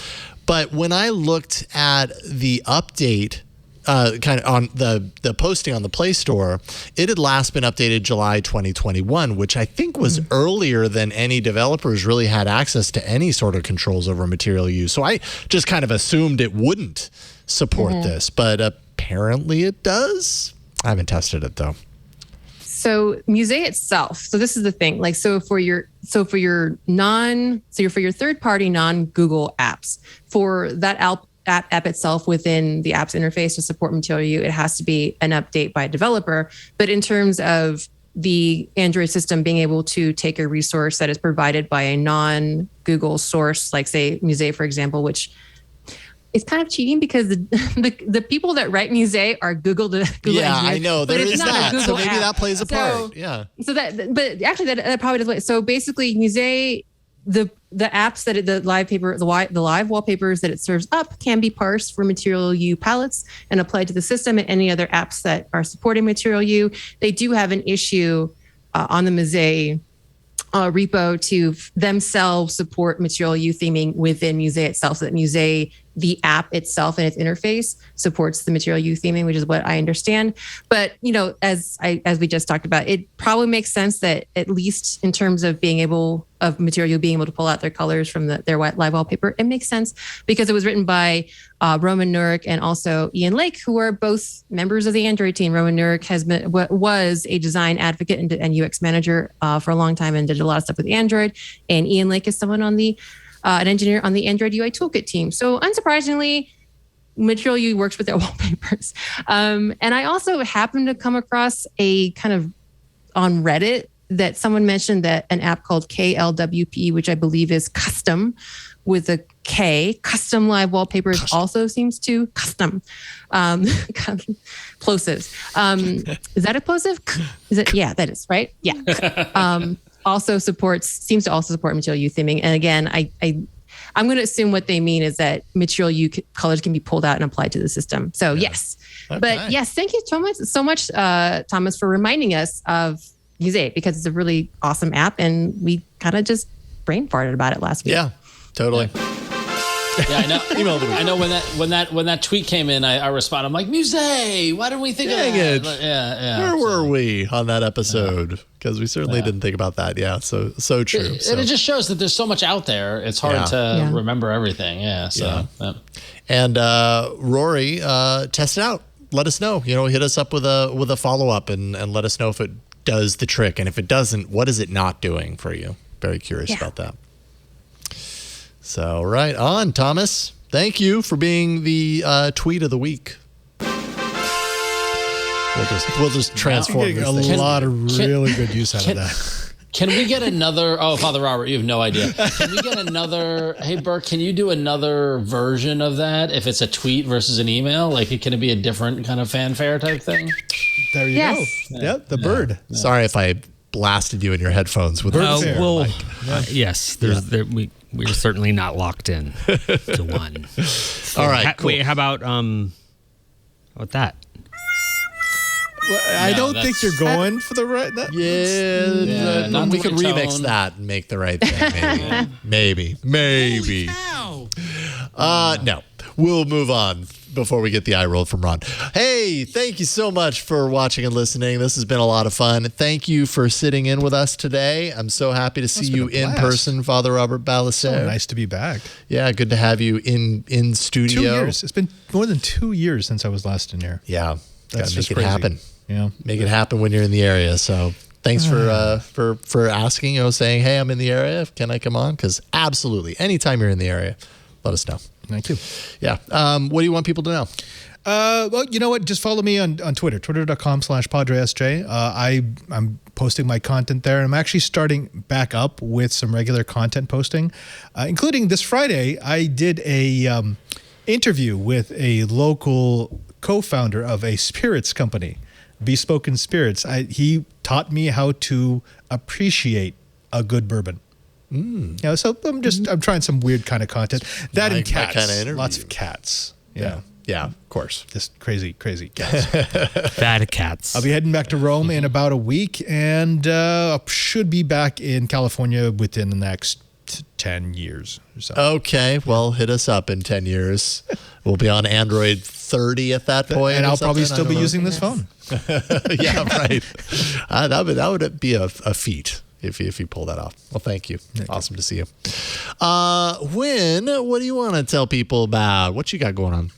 but when I looked at the update, kind of on the posting on the Play Store, it had last been updated July 2021, which I think was earlier than any developers really had access to any sort of controls over material use. So I just kind of assumed it wouldn't support this, but apparently it does. I haven't tested it though. So Musée itself. So this is the thing. Like, for your third party non-Google apps, for that app itself within the app's interface to support Material U, it has to be an update by a developer. But in terms of the Android system being able to take a resource that is provided by a non-Google source, like say Musée, for example, which it's kind of cheating because the people that write Musée are Google engineers. I know there is that. So maybe app. that plays a part. So, yeah. So but actually that probably does. So basically, Musée, the apps that the live wallpapers that it serves up can be parsed for Material U palettes and applied to the system and any other apps that are supporting Material U. They do have an issue on the Musée repo to themselves support Material U theming within Musée itself, so that Musée, the app itself and its interface, supports the Material U theming, which is what I understand. But as we just talked about, it probably makes sense that at least in terms of Material U being able to pull out their colors from their live wallpaper, it makes sense because it was written by Roman Nurek and also Ian Lake, who are both members of the Android team. Roman Nurek was a design advocate and UX manager for a long time and did a lot of stuff with Android. And Ian Lake is someone on an engineer on the Android UI Toolkit team. So unsurprisingly, Material U works with their wallpapers. And I also happened to come across a kind of on Reddit that someone mentioned that an app called KLWP, which I believe is custom with a K, custom live wallpapers also seems to custom plosives. Is that a plosive? Is it? Yeah, that is, right? Yeah. Seems to also support Material U theming. And again, I'm going to assume what they mean is that Material U colors can be pulled out and applied to the system. So yes. Okay. But yes, thank you so much, Thomas, for reminding us of Musée, because it's a really awesome app and we kind of just brain farted about it last week. Yeah, totally. Yeah, I know. I know when that tweet came in, I responded. I'm like, Musée. Why didn't we think of that? Yeah. Where were we on that episode? Because we certainly didn't think about that. Yeah, so true. And it just shows that there's so much out there. It's hard to remember everything. Yeah. So. Yeah. And Rory, test it out. Let us know. Hit us up with a follow up and let us know if it does the trick, and if it doesn't, what is it not doing for you? Very curious about that. So right on, Thomas. Thank you for being the tweet of the week. We'll just transform this thing. A lot of really good use out of that. Can we get another? Oh, Father Robert, you have no idea. Can we get another? Hey, Burke, can you do another version of that? If it's a tweet versus an email, like can it be a different kind of fanfare type thing? There you go. Yeah, the bird. Yeah. Sorry if I blasted you in your headphones with yes. We're certainly not locked in to one. All right. Cool. Wait, how about that? Well, I don't think you're going for the right. We could remix that and make the right thing. Maybe. No. We'll move on before we get the eye roll from Ron. Hey, thank you so much for watching and listening. This has been a lot of fun. Thank you for sitting in with us today. I'm so happy to see you in person, Father Robert Balacer. So nice to be back. Yeah, good to have you in studio. 2 years. It's been more than 2 years since I was last in here. Yeah, that's make it crazy. happen. Yeah, make it happen when you're in the area. So thanks for asking. Saying, hey, I'm in the area. Can I come on? Because absolutely, anytime you're in the area, let us know. Thank you. Yeah. What do you want people to know? Well, you know what? Just follow me on Twitter, twitter.com/PadreSJ. I'm posting my content there. I'm actually starting back up with some regular content posting, including this Friday. I did a interview with a local co-founder of a spirits company, Bespoken Spirits. He taught me how to appreciate a good bourbon. So I'm trying some weird kind of content. That and cats. Kind of interview. Lots of cats. Yeah, of course. Just crazy cats. Bad cats. I'll be heading back to Rome in about a week, and should be back in California within the next 10 years or so. Okay, well, hit us up in 10 years. We'll be on Android 30 at that point. And I'll probably still be using this phone. Yeah, right. That would be a feat if you pull that off. Well, thank you. Awesome to see you. Wynn, what do you want to tell people about? What you got going on?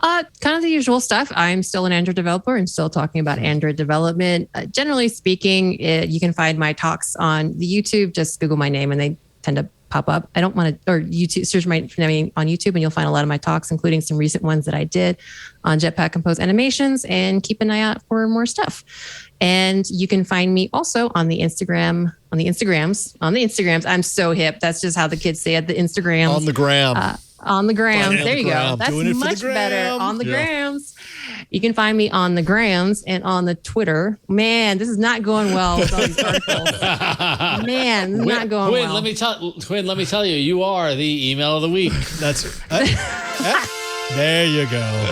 Kind of the usual stuff. I'm still an Android developer and still talking about Android development. Generally speaking, you can find my talks on the YouTube. Just Google my name and they tend to pop up. I don't want to, or YouTube, search my name on YouTube and you'll find a lot of my talks, including some recent ones that I did on Jetpack Compose animations, and keep an eye out for more stuff. And you can find me also on the Instagrams. I'm so hip. That's just how the kids say it. The Instagrams. On the gram. On the grams. There you gram. go. That's Doing it for much the better. gram. On the grams. You can find me on the grams and on the Twitter. Man, this is not going well with all these articles. Man, this is not going Quinn, well. let me tell you, you are the email of the week. That's there you go.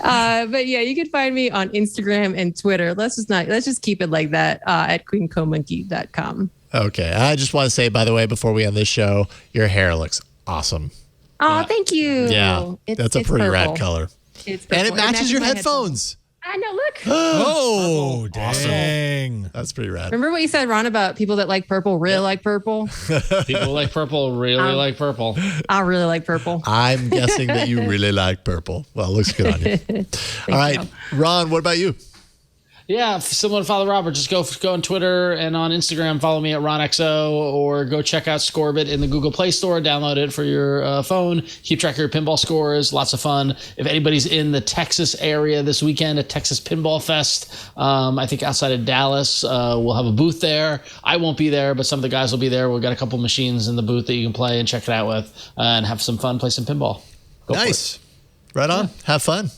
But yeah, you can find me on Instagram and Twitter. Let's just keep it like that at queencomonkey.com. Okay. I just want to say, by the way, before we end this show, your hair looks awesome. Oh, thank you. Yeah. That's a pretty purple. rad color. It's And it purple. matches your my headphones. I know, look. Oh, dang. That's pretty rad. Remember what you said, Ron, about people that like purple really like purple? People who like purple really like purple. I really like purple. I'm guessing that you really like purple. Well, it looks good on you. All right. Ron, what about you? Yeah, similar to Father Robert, just go on Twitter and on Instagram, follow me at RonXO, or go check out Scorbit in the Google Play Store, download it for your phone, keep track of your pinball scores, lots of fun. If anybody's in the Texas area this weekend at Texas Pinball Fest, I think outside of Dallas, we'll have a booth there. I won't be there, but some of the guys will be there. We've got a couple machines in the booth that you can play and check it out with and have some fun, play some pinball. Go Nice. Right on. Have fun.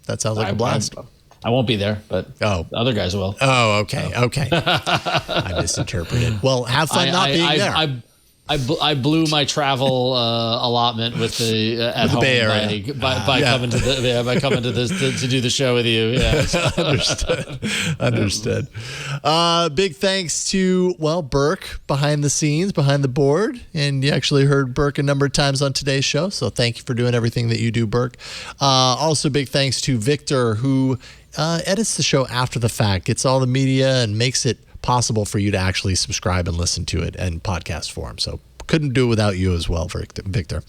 That sounds like a blast. I won't be there, but the other guys will. Oh, okay. Okay. I misinterpreted. Well, have fun not being there. I blew my travel allotment with the at home Bay Area. by coming to to do the show with you. Yeah. Understood. Big thanks to Burke behind the scenes, behind the board, and you actually heard Burke a number of times on today's show. So thank you for doing everything that you do, Burke. Also, big thanks to Victor, who edits the show after the fact, gets all the media, and makes it possible for you to actually subscribe and listen to it in podcast form. So couldn't do it without you as well, Victor.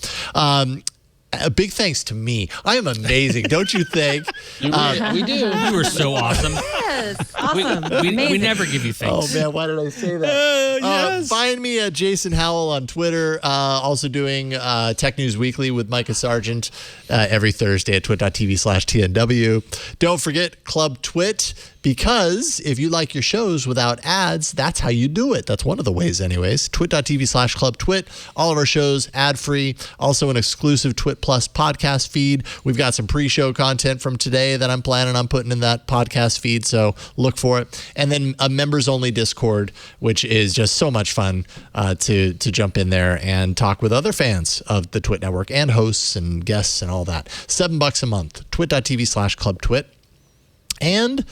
A big thanks to me. I am amazing, don't you think? We do. You were so awesome. Yes, awesome. We never give you thanks. Oh man, why did I say that? Yes. Find me at Jason Howell on Twitter. Also doing Tech News Weekly with Micah Sargent every Thursday at twit.tv/TNW. Don't forget Club Twit, because if you like your shows without ads, that's how you do it. That's one of the ways anyways. Twit.tv/ClubTwit. All of our shows ad-free. Also an exclusive Twit Plus podcast feed. We've got some pre-show content from today that I'm planning on putting in that podcast feed, so look for it. And then a members-only Discord, which is just so much fun to jump in there and talk with other fans of the Twit Network and hosts and guests and all that. $7 a month. Twit.tv/ClubTwit. And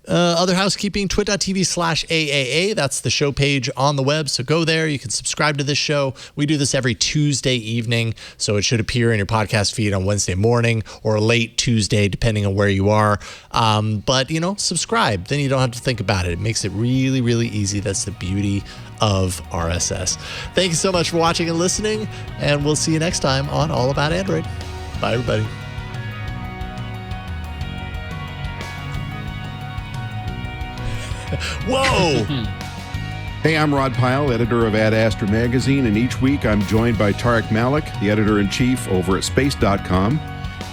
other housekeeping, twit.tv/AAA. That's the show page on the web. So go there. You can subscribe to this show. We do this every Tuesday evening, so it should appear in your podcast feed on Wednesday morning or late Tuesday, depending on where you are. But, subscribe. Then you don't have to think about it. It makes it really, really easy. That's the beauty of RSS. Thank you so much for watching and listening, and we'll see you next time on All About Android. Bye, everybody. Whoa! Hey, I'm Rod Pyle, editor of Ad Astra Magazine, and each week I'm joined by Tarek Malik, the editor-in-chief over at Space.com.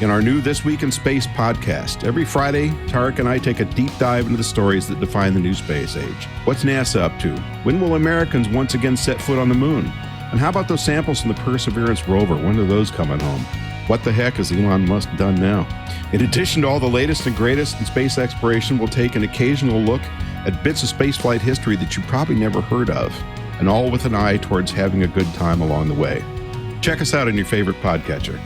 in our new This Week in Space podcast. Every Friday, Tarek and I take a deep dive into the stories that define the new space age. What's NASA up to? When will Americans once again set foot on the moon? And how about those samples from the Perseverance rover? When are those coming home? What the heck has Elon Musk done now? In addition to all the latest and greatest in space exploration, we'll take an occasional look at bits of spaceflight history that you probably never heard of, and all with an eye towards having a good time along the way. Check us out on your favorite podcatcher.